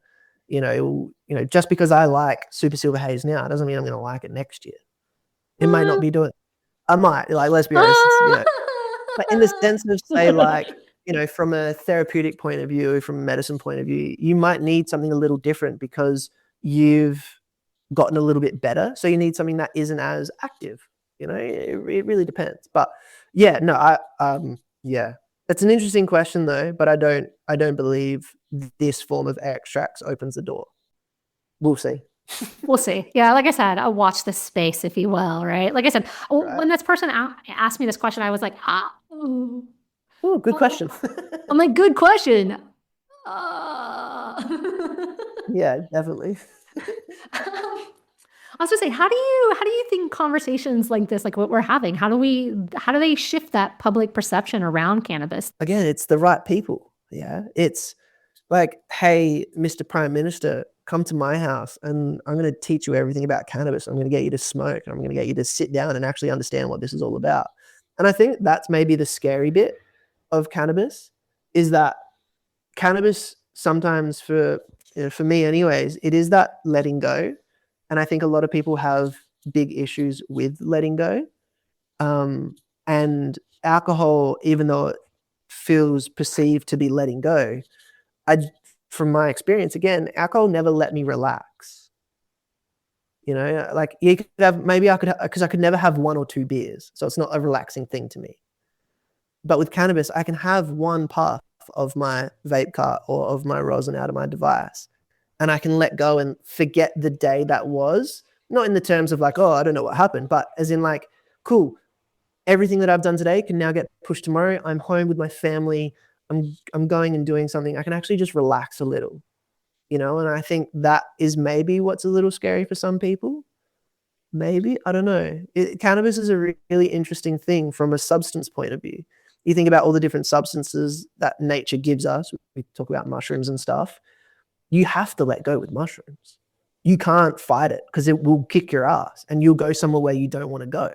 Just because I like super silver haze now doesn't mean I'm going to like it next year. It might not be doing it. I might, let's be honest, but in the sense of, say, from a therapeutic point of view, from a medicine point of view, you might need something a little different because you've gotten a little bit better. So you need something that isn't as active. You know, it really depends. But yeah, no, yeah, it's an interesting question though. But I don't believe this form of extracts opens the door. We'll see. We'll see. Yeah, like I said, I'll watch this space, if you will, right? Like I said, Right. when this person asked me this question, I was like, Oh, good question. I'm like, good question. Yeah, definitely. I was gonna say, how do you think conversations like this, like what we're having, how do they shift that public perception around cannabis? Again, it's the right people. Yeah, it's like, hey, Mr. Prime Minister, come to my house and I'm going to teach you everything about cannabis. I'm going to get you to smoke. I'm going to get you to sit down and actually understand what this is all about. And I think that's maybe the scary bit of cannabis, is that cannabis sometimes, for me anyways, it is that letting go. And I think a lot of people have big issues with letting go. And alcohol, even though it feels perceived to be letting go, from my experience, again, alcohol never let me relax. You know, like you could have, maybe I could, because I could never have 1 or 2 beers. So it's not a relaxing thing to me. But with cannabis, I can have one puff of my vape cart or of my rosin out of my device, and I can let go and forget the day that was. Not in the terms of like, oh, I don't know what happened, but as in like, cool, everything that I've done today can now get pushed tomorrow. I'm home with my family. I'm going and doing something. I can actually just relax a little, you know? And I think that is maybe what's a little scary for some people. Maybe, I don't know. Cannabis is a really interesting thing from a substance point of view. You think about all the different substances that nature gives us. We talk about mushrooms and stuff. You have to let go with mushrooms. You can't fight it because it will kick your ass and you'll go somewhere where you don't want to go.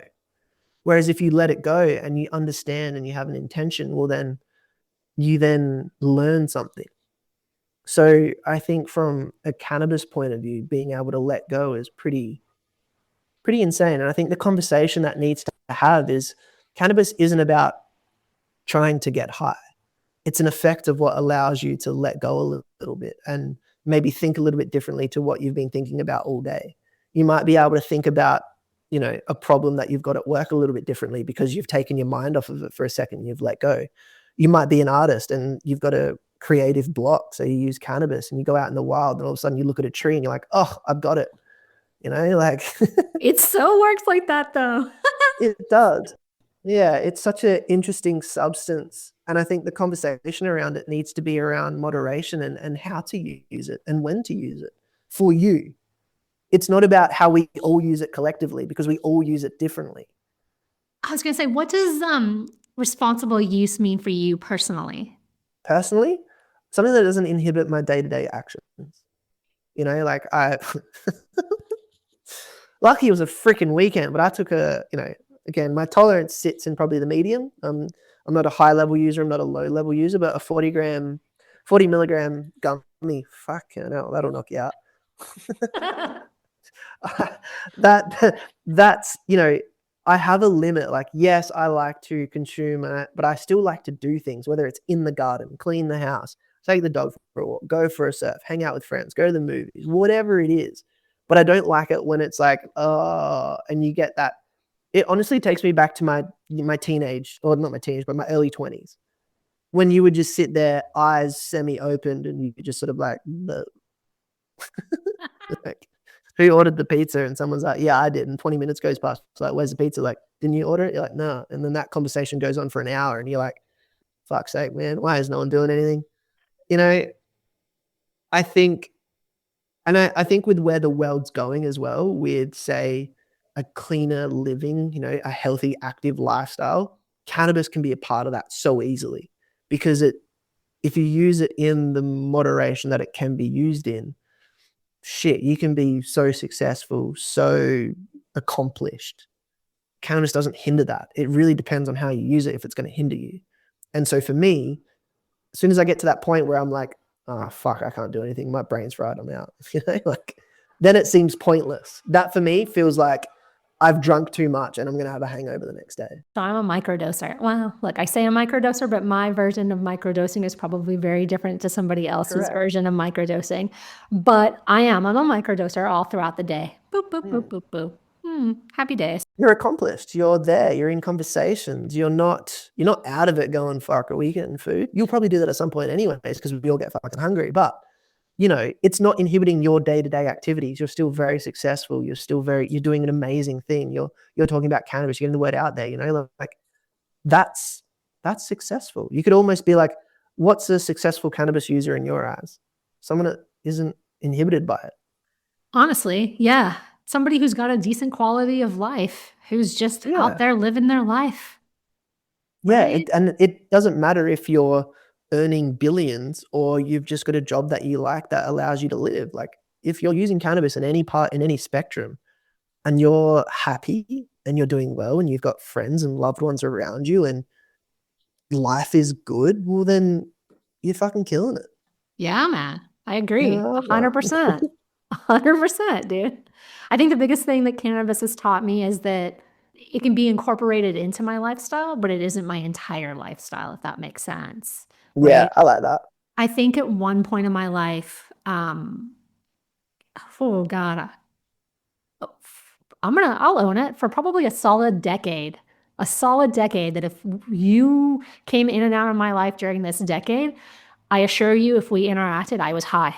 Whereas if you let it go and you understand and you have an intention, well, then you then learn something. So I think from a cannabis point of view, being able to let go is pretty insane. And I think the conversation that needs to have is, cannabis isn't about trying to get high. It's an effect of what allows you to let go a little bit and maybe think a little bit differently to what you've been thinking about all day. You might be able to think about, you know, a problem that you've got at work a little bit differently because you've taken your mind off of it for a second, you've let go. You might be an artist and you've got a creative block, so you use cannabis and you go out in the wild and all of a sudden you look at a tree and you're like, oh, I've got it. You know, like It so works like that though. it does. Yeah, it's such an interesting substance. And I think the conversation around it needs to be around moderation and how to use it and when to use it for you. It's not about how we all use it collectively, because we all use it differently. I was going to say, what does responsible use mean for you personally? Personally, something that doesn't inhibit my day-to-day actions. You know, like lucky it was a freaking weekend, but I took again, my tolerance sits in probably the medium. I'm not a high level user. I'm not a low level user, but a 40 milligram gummy, fucking hell, that'll knock you out. That's, you know, I have a limit. Like, yes, I like to consume, but I still like to do things, whether it's in the garden, clean the house, take the dog for a walk, go for a surf, hang out with friends, go to the movies, whatever it is. But I don't like it when it's like, oh, and you get that. It honestly takes me back to my teenage, or not my teenage, but my early 20s, when you would just sit there, eyes semi-opened, and you could just sort of like, like, who ordered the pizza? And someone's like, yeah, I did. And 20 minutes goes past. It's like, where's the pizza? Like, didn't you order it? You're like, no. And then that conversation goes on for an hour and you're like, fuck's sake, man, why is no one doing anything? You know, I think with where the world's going as well, with, say, a cleaner living, you know, a healthy, active lifestyle, cannabis can be a part of that so easily, because if you use it in the moderation that it can be used in, shit, you can be so successful, so accomplished. Cannabis doesn't hinder that. It really depends on how you use it if it's going to hinder you. And so for me, as soon as I get to that point where I'm like, oh, fuck, I can't do anything, my brain's fried, I'm out. You know, like, then it seems pointless. That for me feels like I've drunk too much and I'm going to have a hangover the next day. So I'm a microdoser. Well, look, I say a microdoser, but my version of microdosing is probably very different to somebody else's Correct. version of microdosing. But I'm a microdoser all throughout the day. Boop, boop, boop, boop, boop. Happy days. You're accomplished. You're there. You're in conversations. You're not out of it going, fuck, are we getting food? You'll probably do that at some point anyways, because we all get fucking hungry. But it's not inhibiting your day-to-day activities. You're still very successful. You're doing an amazing thing. You're talking about cannabis. You're getting the word out there. Like that's successful. You could almost be like, what's a successful cannabis user in your eyes? Someone that isn't inhibited by it. Honestly, yeah. Somebody who's got a decent quality of life, who's just out there living their life. Yeah, and it doesn't matter if you're earning billions or you've just got a job that you like that allows you to live. Like if you're using cannabis in any part, in any spectrum, and you're happy and you're doing well and you've got friends and loved ones around you and life is good, well then you're fucking killing it. Yeah, man. I agree. 100%. 100%, dude. I think the biggest thing that cannabis has taught me is that it can be incorporated into my lifestyle, but it isn't my entire lifestyle, if that makes sense. Yeah, right? I like that. I think at one point in my life, oh God, I'll own it, for probably a solid decade, that if you came in and out of my life during this decade, I assure you, if we interacted, I was high.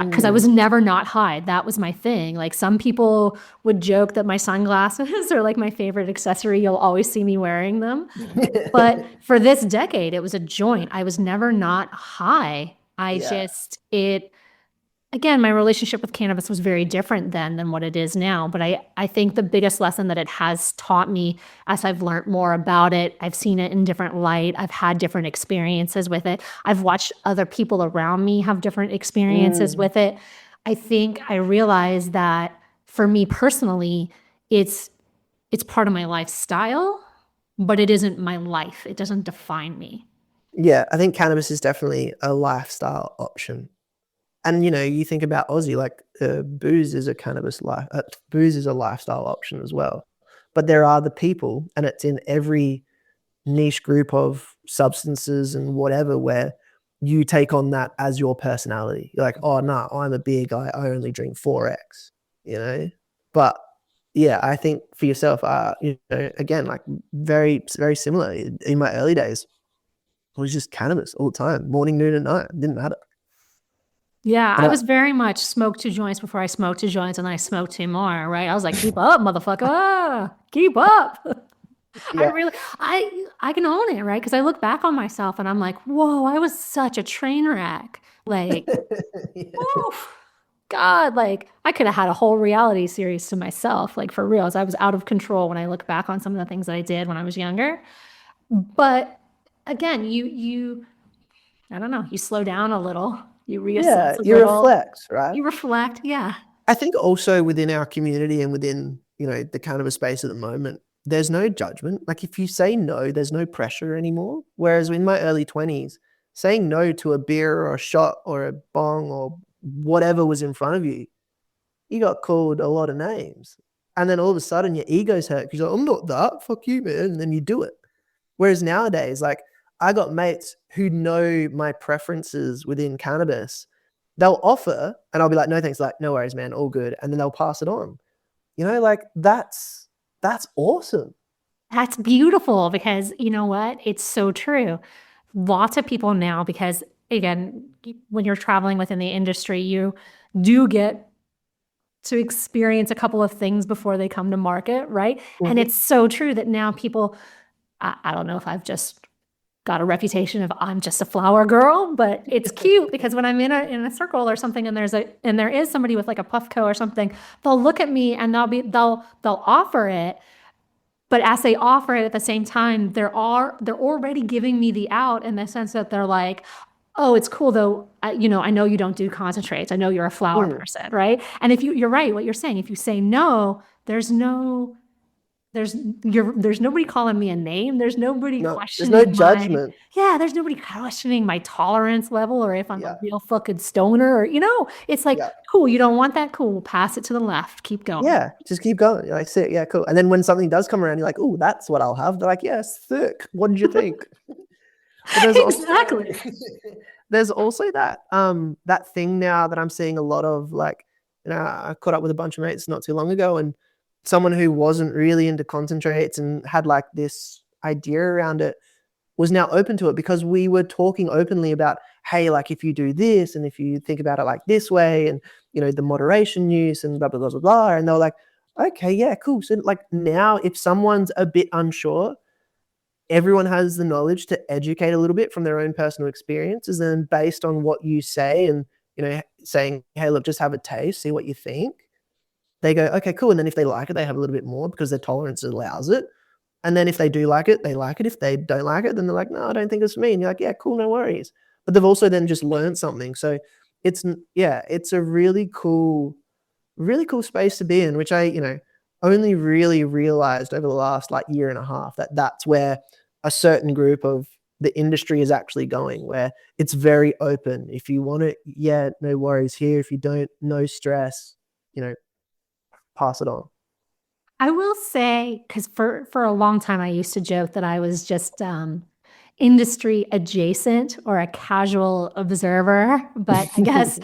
Because I was never not high. That was my thing. Like some people would joke that my sunglasses are like my favorite accessory. You'll always see me wearing them. But for this decade, it was a joint. I was never not high. Again, my relationship with cannabis was very different then than what it is now. But I think the biggest lesson that it has taught me as I've learned more about it, I've seen it in different light. I've had different experiences with it. I've watched other people around me have different experiences with it. I think I realized that for me personally, it's part of my lifestyle, but it isn't my life. It doesn't define me. Yeah, I think cannabis is definitely a lifestyle option. And you think about Aussie, like booze is a lifestyle option as well. But there are the people, and it's in every niche group of substances and whatever, where you take on that as your personality. You're like, oh no, I'm a beer guy. I only drink 4X. But yeah, I think for yourself, again, like very, very similar. In my early days, it was just cannabis all the time, morning, noon, and night. It didn't matter. Yeah, I was very much smoke 2 joints before I smoked 2 joints, and then I smoked 2 more, right? I was like, keep up, motherfucker. Keep up. Yeah. I can own it, right? Because I look back on myself and I'm like, whoa, I was such a train wreck. Like, oof, God, like I could have had a whole reality series to myself, like for real. I was out of control when I look back on some of the things that I did when I was younger. But again, I don't know, you slow down a little. You reassess you reflect, right? You reflect, yeah. I think also within our community and within, the cannabis space at the moment, there's no judgment. Like if you say no, there's no pressure anymore. Whereas in my early 20s, saying no to a beer or a shot or a bong or whatever was in front of you, you got called a lot of names. And then all of a sudden your ego's hurt because you're like, I'm not that, fuck you, man. And then you do it. Whereas nowadays, like, I got mates who know my preferences within cannabis. They'll offer and I'll be like, no thanks, like, no worries, man, all good. And then they'll pass it on. Like that's awesome. That's beautiful because you know what? It's so true. Lots of people now, because again, when you're traveling within the industry, you do get to experience a couple of things before they come to market, right? Mm-hmm. And it's so true that now people, I don't know if I've just got a reputation of I'm just a flower girl, but it's cute because when I'm in a circle or something and there is somebody with like a Puffco or something, they'll look at me and they'll offer it. But as they offer it at the same time, they're already giving me the out in the sense that they're like, oh, it's cool though. I know you don't do concentrates. I know you're a flower person, right? And if you're right, what you're saying, if you say no, there's no there's nobody calling me a name. There's nobody No, there's no questioning judgment. there's nobody questioning my tolerance level or if I'm a Yeah, real fucking stoner or, it's like, yeah, cool, you don't want that? Cool, pass it to the left. Keep going. yeah. Just keep going. You're like, sick. Yeah, cool. And then when something does come around, you're like, oh, that's what I'll have. They're like, yes, sick. What did you think? But there's also Exactly. there's also that thing now that I'm seeing a lot of, like, I caught up with a bunch of mates not too long ago, and someone who wasn't really into concentrates and had like this idea around it was now open to it because we were talking openly about, hey, like if you do this and if you think about it like this way and, the moderation use and blah, blah, blah, blah, blah. And they were like, okay, yeah, cool. So like now if someone's a bit unsure, everyone has the knowledge to educate a little bit from their own personal experiences. And based on what you say and, saying, hey, look, just have a taste, see what you think. They go, okay, cool. And then if they like it, they have a little bit more because their tolerance allows it. And then if they do like it, they like it. If they don't like it, then they're like, no, I don't think it's for me. And you're like, yeah, cool, no worries. But they've also then just learned something. So it's a really cool space to be in, which I, only really realized over the last like year and a half that that's where a certain group of the industry is actually going, where it's very open. If you want it, yeah, no worries here. If you don't, no stress, pass it on. I will say, because for a long time, I used to joke that I was just industry adjacent or a casual observer, but I guess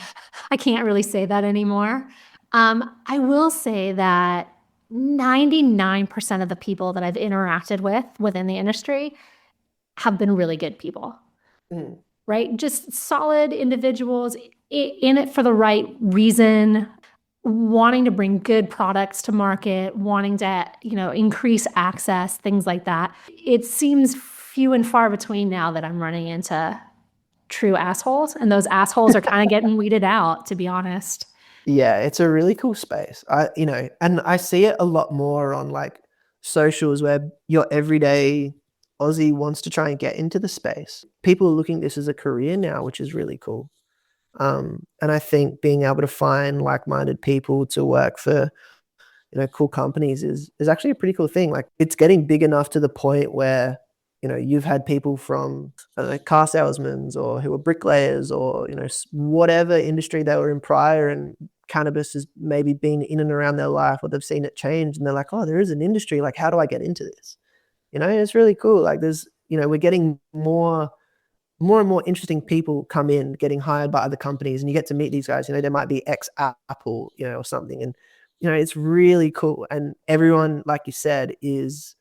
I can't really say that anymore. I will say that 99% of the people that I've interacted with within the industry have been really good people, right? Just solid individuals in it for the right reason, wanting to bring good products to market, wanting to, increase access, things like that. It seems few and far between now that I'm running into true assholes, and those assholes are kind of getting weeded out, to be honest. Yeah, it's a really cool space. And I see it a lot more on like socials where your everyday Aussie wants to try and get into the space. People are looking at this as a career now, which is really cool. And I think being able to find like-minded people to work for, cool companies is actually a pretty cool thing. Like it's getting big enough to the point where, you've had people from car salesmen or who are bricklayers or, whatever industry they were in prior, and cannabis has maybe been in and around their life or they've seen it change and they're like, oh, there is an industry. Like, how do I get into this? It's really cool. Like there's, we're getting more and more interesting people come in, getting hired by other companies, and you get to meet these guys. They might be ex-Apple, or something, and it's really cool. And everyone, like you said, is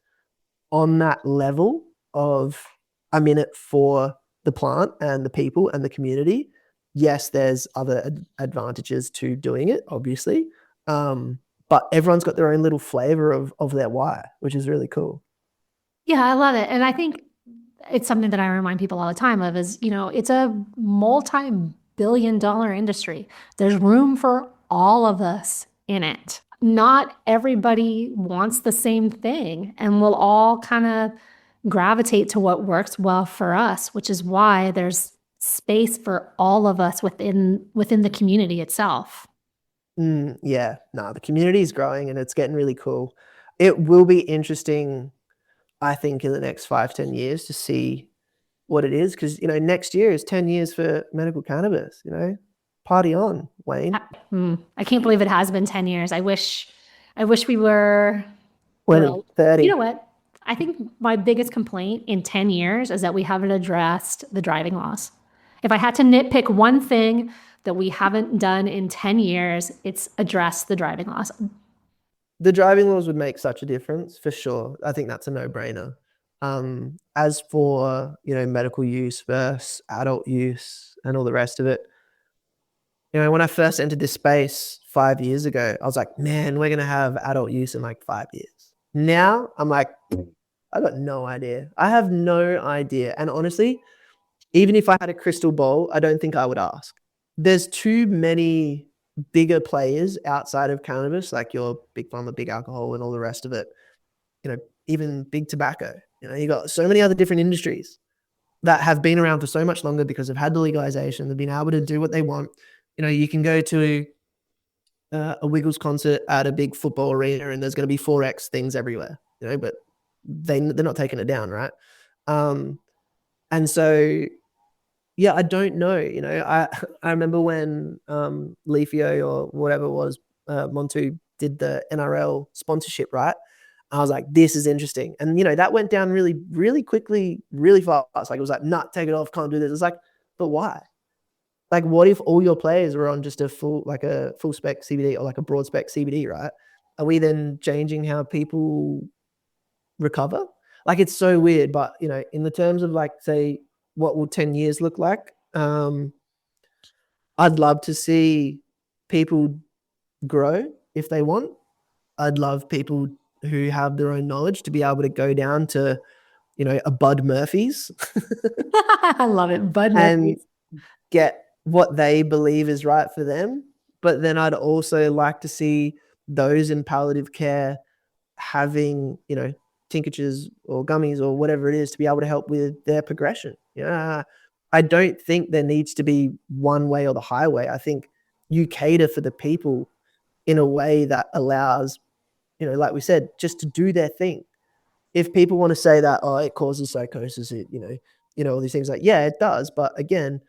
on that level of I'm in it for the plant and the people and the community. Yes, there's other advantages to doing it, obviously, but everyone's got their own little flavor of their why, which is really cool. Yeah, I love it. And I think it's something that I remind people all the time of is, it's a multi-billion-dollar industry. There's room for all of us in it. Not everybody wants the same thing, and we'll all kind of gravitate to what works well for us, which is why there's space for all of us within the community itself. Yeah, no, the community is growing and it's getting really cool. It will be interesting, I think, in the next 5-10 years to see what it is, because next year is 10 years for medical cannabis. Party on, Wayne. I can't believe it has been 10 years. I wish we were 30. You know what? I think my biggest complaint in 10 years is that we haven't addressed the driving laws. If I had to nitpick one thing that we haven't done in 10 years, it's address the driving laws. The driving laws would make such a difference, for sure. I think that's a no-brainer. As for, medical use versus adult use and all the rest of it, when I first entered this space 5 years ago, I was like, man, we're going to have adult use in like 5 years. Now I'm like, I got no idea. I have no idea. And honestly, even if I had a crystal ball, I don't think I would ask. There's too many bigger players outside of cannabis, like your Big Pharma, big alcohol, and all the rest of it. Even big tobacco. You got so many other different industries that have been around for so much longer because they've had the legalization. They've been able to do what they want. You can go to a Wiggles concert at a big football arena and there's going to be 4X things everywhere. but they're not taking it down, right? And so yeah, I don't know. I remember when Leafio or whatever it was, Montu did the NRL sponsorship, right? I was like, this is interesting. And that went down really, really quickly, really fast. Like it was like, nah, take it off, can't do this. It's like, but why? Like, what if all your players were on just a full spec CBD or like a broad spec CBD, right? Are we then changing how people recover? Like, it's so weird. But in the terms of like, say, what will 10 years look like? I'd love to see people grow if they want. I'd love people who have their own knowledge to be able to go down to, a Bud Murphy's I love it. Bud and Murphy's. get what they believe is right for them. But then I'd also like to see those in palliative care having, tinctures or gummies or whatever it is to be able to help with their progression. I don't think there needs to be one way or the highway. I think you cater for the people in a way that allows, like we said, just to do their thing. If people want to say that, oh, it causes psychosis, all these things, like, yeah, it does. But again,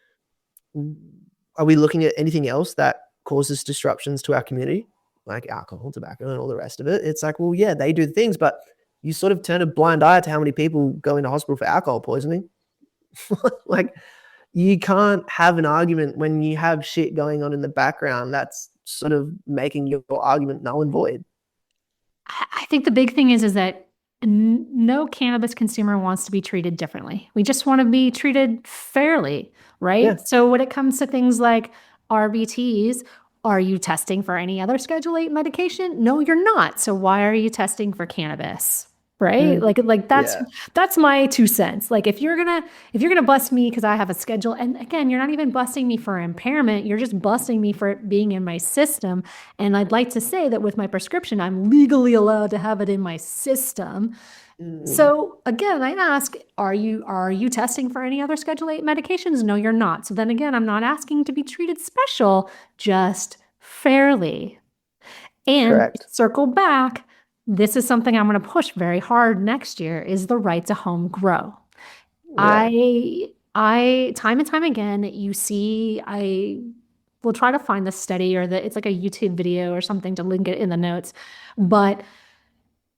are we looking at anything else that causes disruptions to our community, like alcohol, tobacco, and all the rest of it? It's like, well, yeah, they do things, but you sort of turn a blind eye to how many people go into hospital for alcohol poisoning. Like, you can't have an argument when you have shit going on in the background that's sort of making your argument null and void. I think the big thing is that no cannabis consumer wants to be treated differently. We just want to be treated fairly, right? Yeah. So when it comes to things like RBTs, are you testing for any other Schedule 8 medication? No, you're not. So why are you testing for cannabis? Right? Like that's my 2 cents. Like if you're gonna bust me because I have a schedule, and again, you're not even busting me for impairment, you're just busting me for it being in my system. And I'd like to say that with my prescription, I'm legally allowed to have it in my system. So again, I ask, are you testing for any other Schedule 8 medications? No, you're not. So then again, I'm not asking to be treated special, just fairly. And Correct. circle back, this is something I'm going to push very hard next year, is the right to home grow. Yeah. I time and time again, I will try to find the study it's like a YouTube video or something to link it in the notes. But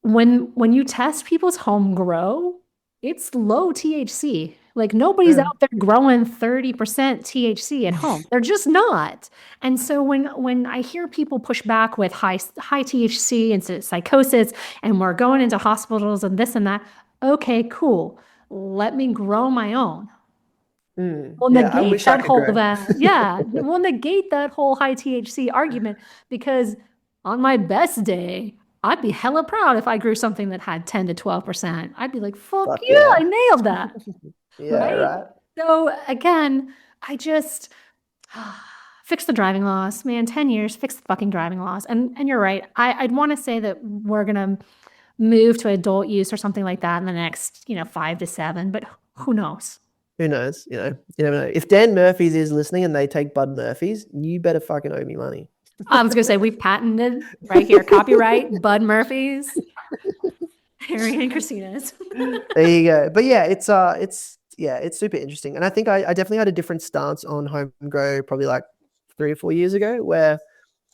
when you test people's home grow, it's low THC. Like nobody's out there growing 30% THC at home. They're just not. And so when I hear people push back with high THC and psychosis, and we're going into hospitals and this and that, okay, cool. Let me grow my own. We'll negate that we'll negate that whole high THC argument, because on my best day, I'd be hella proud if I grew something that had 10 to 12%. I'd be like, fuck yeah, I nailed that. Right? So again, I just fix the driving laws, man. 10 years, fix the fucking driving laws. And you're right. I'd want to say that we're gonna move to adult use or something like that in the next 5 to 7, but who knows? Who knows? You never know. If Dan Murphy's is listening and they take Bud Murphy's, you better fucking owe me money. I was gonna say, we've patented right here, copyright Bud Murphy's, Harry and Christina's. There you go. But yeah, it's super interesting. And I think I definitely had a different stance on home grow probably like 3 or 4 years ago, where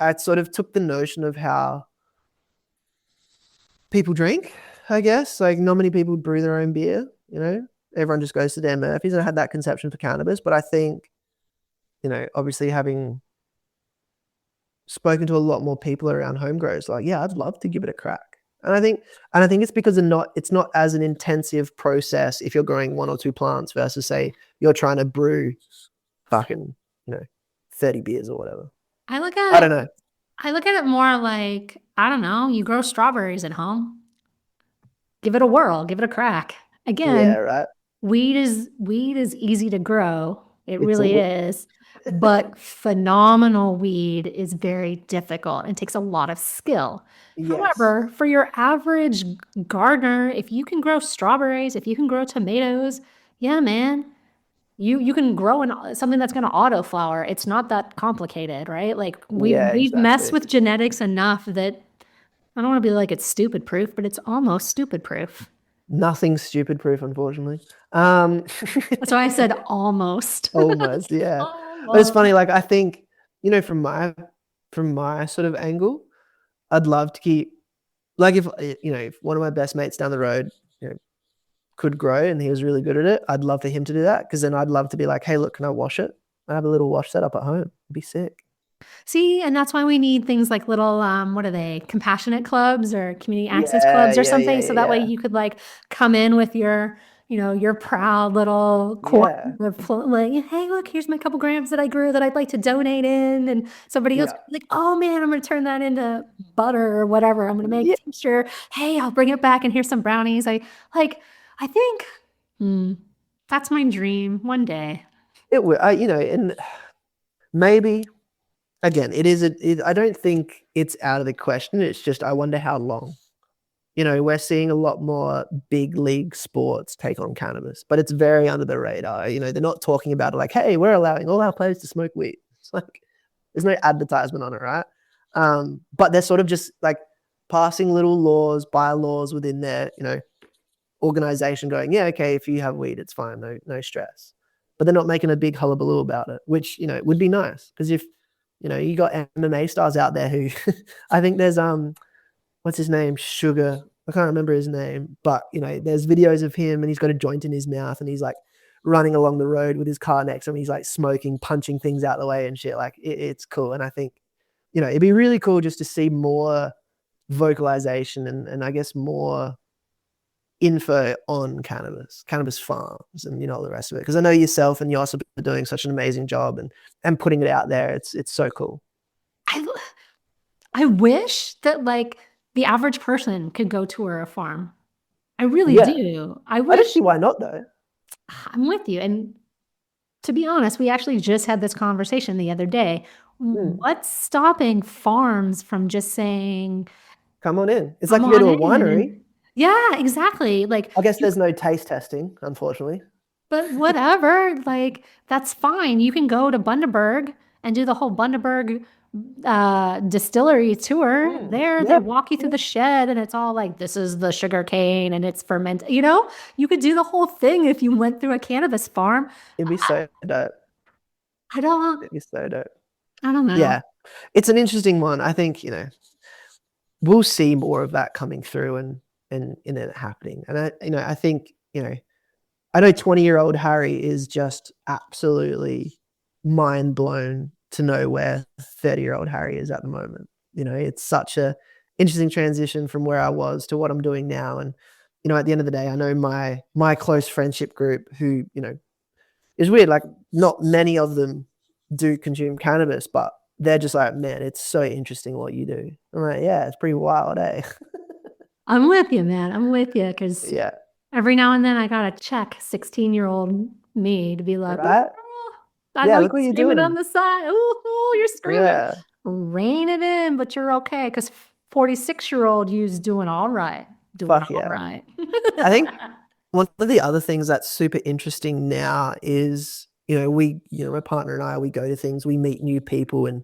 I sort of took the notion of how people drink, I guess. Like, not many people brew their own beer, everyone just goes to Dan Murphy's. And I had that conception for cannabis. But I think, obviously having spoken to a lot more people around home grows, like, yeah, I'd love to give it a crack. And I think it's because it's not as an intensive process if you're growing 1 or 2 plants versus, say, you're trying to brew fucking, 30 beers or whatever. I don't know. I look at it more like, I don't know, you grow strawberries at home. Give it a whirl, give it a crack. Again, yeah, right. Weed is easy to grow. It really is. But phenomenal weed is very difficult and takes a lot of skill. Yes. However, for your average gardener, if you can grow strawberries, if you can grow tomatoes, yeah, man, you can grow something that's going to auto flower. It's not that complicated, right? Like we've messed with genetics enough that I don't want to be like it's stupid proof, but it's almost stupid proof. Nothing's stupid proof, unfortunately. That's why I said almost. Almost, yeah. But it's Almost. funny, like I think, from my sort of angle, I'd love to keep, like, if one of my best mates down the road, could grow and he was really good at it, I'd love for him to do that, because then I'd love to be like, hey, look, can I wash it? I have a little wash setup at home. It'd be sick. See, and that's why we need things like little, what are they, compassionate clubs or community access Yeah, clubs or yeah, something. yeah, So yeah, that way yeah. you could like come in with your proud little corner Yeah, of like, hey, look, here's my couple grams that I grew that I'd like to donate in. And somebody else yeah, like, oh man, I'm going to turn that into butter or whatever. I'm going to yeah. make tincture. Hey, I'll bring it back and here's some brownies. I think, that's my dream one day. It would, and maybe again, I don't think it's out of the question. It's just I wonder how long. We're seeing a lot more big league sports take on cannabis, but it's very under the radar. They're not talking about it like, hey, we're allowing all our players to smoke weed. It's like there's no advertisement on it, right? But they're sort of just like passing little laws, bylaws within their, organization going, yeah, okay, if you have weed, it's fine, no stress. But they're not making a big hullabaloo about it, which, would be nice. Because if, you got MMA stars out there who I think there's what's his name? Sugar. I can't remember his name, but there's videos of him and he's got a joint in his mouth and he's like running along the road with his car next to him. He's like smoking, punching things out the way and shit. Like it's cool. And I think, it'd be really cool just to see more vocalization and I guess more info on cannabis farms and all the rest of it. Because I know yourself and Yoss are doing such an amazing job and putting it out there. It's so cool. I, I wish that like the average person could go tour a farm. I really Yeah. do. I I don't wish. see why not though. I'm with you. And to be honest, we actually just had this conversation the other day. Mm. What's stopping farms from just saying, Come on in. It's like come you go on to a in? winery. And yeah, exactly. Like, I guess there's no taste testing, unfortunately. but whatever, like, that's fine. You can go to Bundaberg and do the whole Bundaberg distillery tour. There, they Yeah, walk you through yeah. the shed and it's all like, this is the sugar cane and it's fermented. You could do the whole thing if you went through a cannabis farm. It'd be so dope. I don't, It'd be so dope. I don't know. Yeah. It's an interesting one. I think, we'll see more of that coming through and it happening. And I think, I know 20-year-old Harry is just absolutely mind blown to know where 30-year-old Harry is at the moment. It's such a interesting transition from where I was to what I'm doing now. And, at the end of the day, I know my close friendship group who, is weird. Like not many of them do consume cannabis, but they're just like, man, it's so interesting what you do. I'm like, yeah, it's pretty wild, eh? I'm with you, man. I'm with you because Yeah. every now and then I gotta check 16-year-old me to be like, oh, Right? I Yeah, know you're look what you're screaming on doing. the side. Ooh, you're screaming. Yeah. Rein it in, but you're okay because 46-year-old you's doing all right. Doing Fuck all yeah. right. I think one of the other things that's super interesting now is, my partner and I, we go to things, we meet new people, and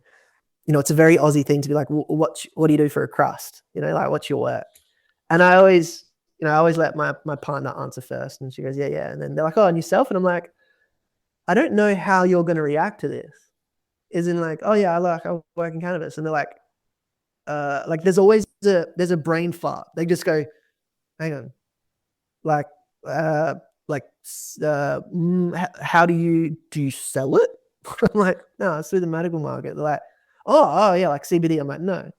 it's a very Aussie thing to be like, what do you do for a crust? Like, what's your work? And I always let my partner answer first, and she goes, yeah. And then they're like, oh, and yourself? And I'm like, I don't know how you're going to react to this. Is in like, oh yeah, I work in cannabis, and they're like there's always there's a brain fart. They just go, hang on, like how do you sell it? I'm like, no, it's through the medical market. They're like, oh yeah, like CBD. I'm like, no.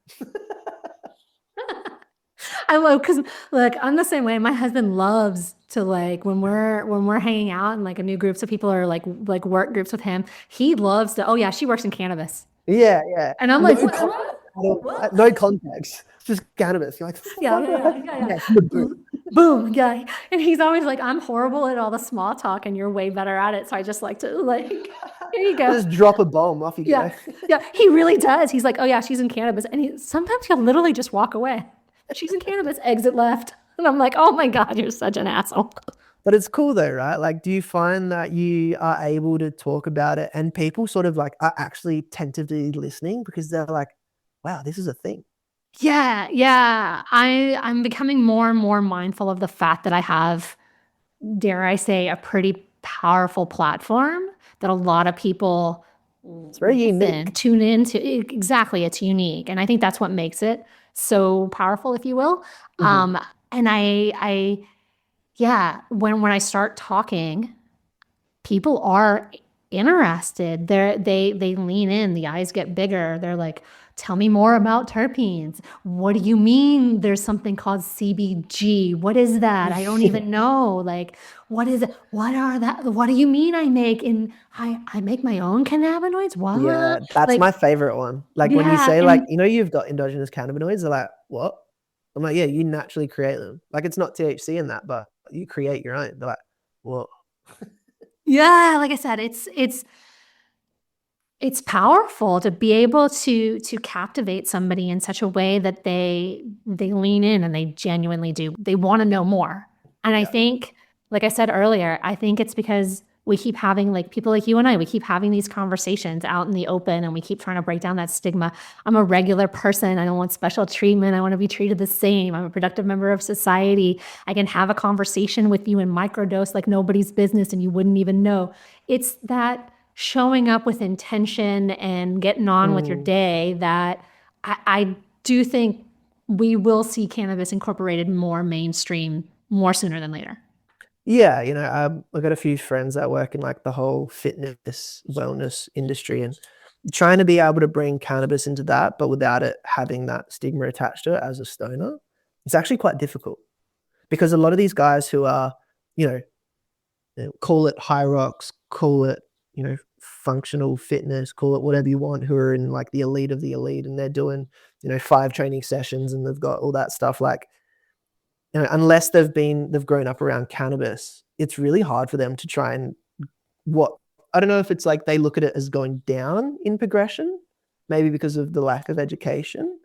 I love because look, I'm the same way. My husband loves to like when we're hanging out and like a new groups of people are like work groups with him. He loves to. Oh yeah, she works in cannabis, Yeah. and I'm No like, what? no context. It's just cannabis. You're like, Yeah. yes, boom. Boom, yeah. And he's always like, I'm horrible at all the small talk, and you're way better at it. So I just like to like, here you go. Just drop a bomb, off you Yeah, go. yeah. He really does. He's like, oh yeah, she's in cannabis, and sometimes he'll literally just walk away. She's in cannabis, exit left. And I'm like, oh my God, you're such an asshole. But it's cool though, right? Like, do you find that you are able to talk about it and people sort of like are actually tentatively listening because they're like, wow, this is a thing. Yeah. I'm becoming more and more mindful of the fact that I have, dare I say, a pretty powerful platform that a lot of people It's very listen, unique. tune into. Exactly, it's unique, and I think that's what makes it so powerful, if you will. Mhm. And yeah, when I start talking, people are interested. They lean in, the eyes get bigger. They're like, tell me more about terpenes. What do you mean there's something called CBG? What is that? I don't even know. Like, what is it? What are that? What do you mean I make my own cannabinoids? Yeah, What? that's Like, my favorite one. Like when you yeah, say like, and you've got endogenous cannabinoids, they're like, what? I'm like, yeah, you naturally create them. Like it's not THC in that, but you create your own. They're like, what? yeah, like I said, it's powerful to be able to captivate somebody in such a way that they lean in and they genuinely do. They want to know more. And I Yeah. think, like I said earlier, I think it's because we keep having, like, people like you and I, we keep having these conversations out in the open and we keep trying to break down that stigma. I'm a regular person. I don't want special treatment. I want to be treated the same. I'm a productive member of society. I can have a conversation with you in microdose like nobody's business and you wouldn't even know. It's that showing up with intention and getting on with your Mm. day that I do think we will see cannabis incorporated more mainstream more sooner than later. Yeah, I've got a few friends that work in like the whole fitness wellness industry and trying to be able to bring cannabis into that, but without it having that stigma attached to it as a stoner, it's actually quite difficult because a lot of these guys who are, you know, call it high rocks, call it, functional fitness, call it whatever you want, who are in like the elite of the elite and they're doing, 5 training sessions and they've got all that stuff. Like, unless they've grown up around cannabis, it's really hard for them to try and what I don't know if it's like they look at it as going down in progression, maybe because of the lack of education,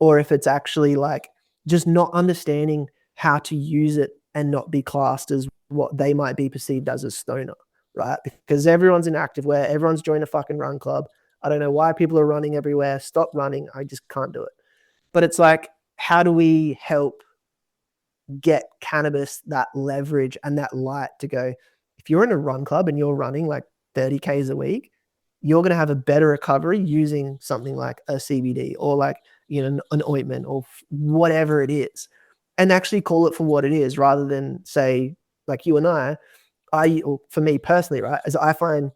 or if it's actually like just not understanding how to use it and not be classed as what they might be perceived as a stoner, right? Because everyone's in activewear, everyone's joined a fucking run club. I don't know why people are running everywhere. Stop running. I just can't do it. But it's like, how do we help get cannabis that leverage and that light to go, if you're in a run club and you're running like 30 Ks a week, you're going to have a better recovery using something like a CBD or like, an ointment or whatever it is, and actually call it for what it is rather than say, like you and or for me personally, right, as I find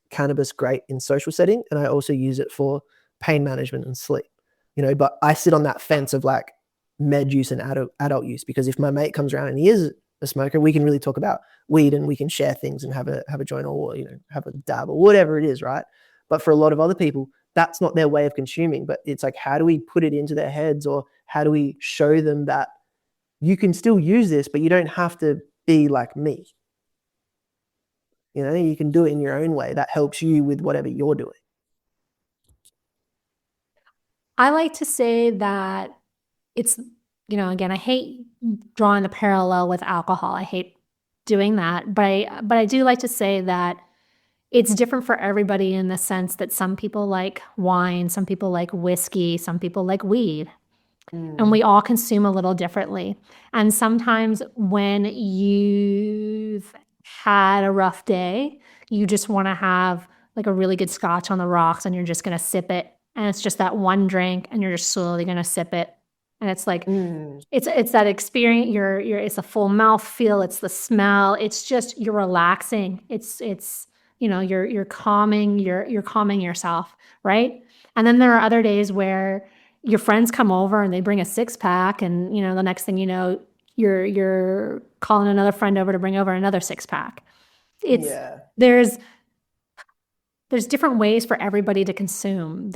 cannabis great in social setting and I also use it for pain management and sleep, but I sit on that fence of like med use and adult use, because if my mate comes around and he is a smoker, we can really talk about weed and we can share things and have a joint or have a dab or whatever it is, right? But for a lot of other people, that's not their way of consuming. But it's like, how do we put it into their heads, or how do we show them that you can still use this, but you don't have to be like me? You can do it in your own way that helps you with whatever you're doing. I like to say that it's, again, I hate drawing the parallel with alcohol. I hate doing that, but I do like to say that it's different for everybody in the sense that some people like wine, some people like whiskey, some people like weed, and we all consume a little differently. And sometimes when you've had a rough day, you just want to have like a really good scotch on the rocks and you're just going to sip it. And it's just that one drink and you're just slowly going to sip it. And it's like, Mm. it's that experience. It's a full mouth feel. It's the smell. It's just, you're relaxing. It's, you're calming, you're calming yourself. Right. And then there are other days where your friends come over and they bring a 6-pack and the next thing you know, you're calling another friend over to bring over another 6-pack. It's Yeah. there's different ways for everybody to consume.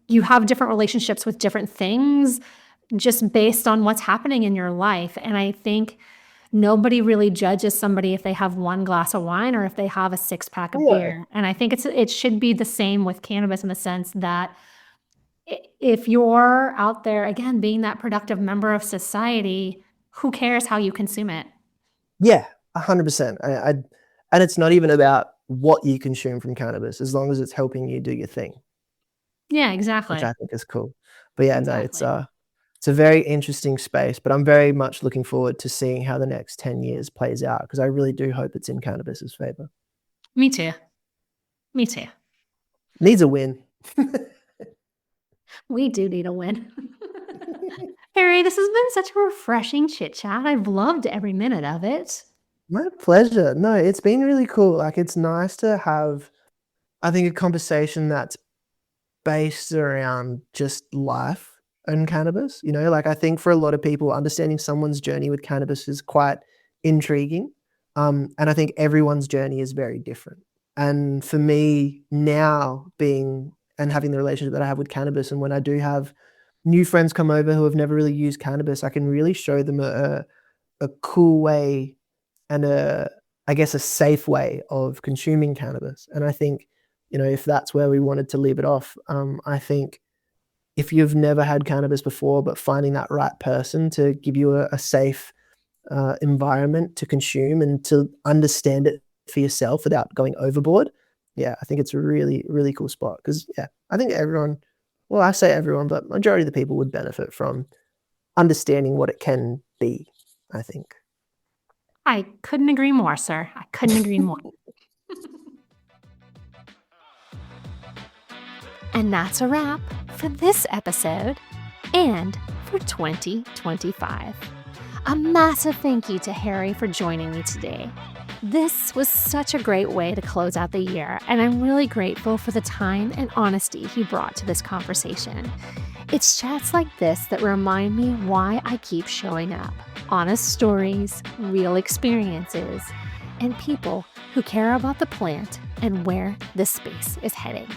You have different relationships with different things just based on what's happening in your life. And I think nobody really judges somebody if they have one glass of wine or if they have a 6-pack of No. beer. And I think it should be the same with cannabis in the sense that if you're out there, again, being that productive member of society, who cares how you consume it? Yeah, 100%. And it's not even about what you consume from cannabis, as long as it's helping you do your thing, Yeah, which exactly. I think is cool. But yeah, no, Exactly. it's a very interesting space, but I'm very much looking forward to seeing how the next 10 years plays out because I really do hope it's in cannabis's favor. Me too. Me too. Needs a win. We do need a win. Harry, this has been such a refreshing chit chat. I've loved every minute of it. My pleasure. No, it's been really cool. Like, it's nice to have, I think, a conversation that's based around just life and cannabis. Like, I think for a lot of people, understanding someone's journey with cannabis is quite intriguing. And I think everyone's journey is very different. And for me now, being and having the relationship that I have with cannabis, and when I do have new friends come over who have never really used cannabis, I can really show them a cool way and I guess a safe way of consuming cannabis. And I think, if that's where we wanted to leave it off, I think if you've never had cannabis before, but finding that right person to give you a safe environment to consume and to understand it for yourself without going overboard. Yeah, I think it's a really, really cool spot because, yeah, I think everyone, well, I say everyone, but majority of the people would benefit from understanding what it can be, I think. I couldn't agree more, sir. I couldn't agree more. And that's a wrap for this episode and for 2025. A massive thank you to Harry for joining me today. This was such a great way to close out the year, and I'm really grateful for the time and honesty he brought to this conversation. It's chats like this that remind me why I keep showing up. Honest stories, real experiences, and people who care about the plant and where this space is heading.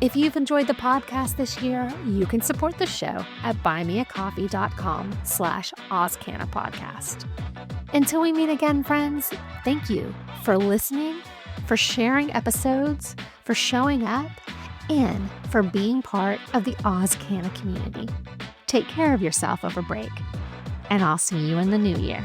If you've enjoyed the podcast this year, you can support the show at buymeacoffee.com/AusCannaPodcast. Until we meet again, friends, thank you for listening, for sharing episodes, for showing up, and for being part of the AusCanna community. Take care of yourself over break, and I'll see you in the new year.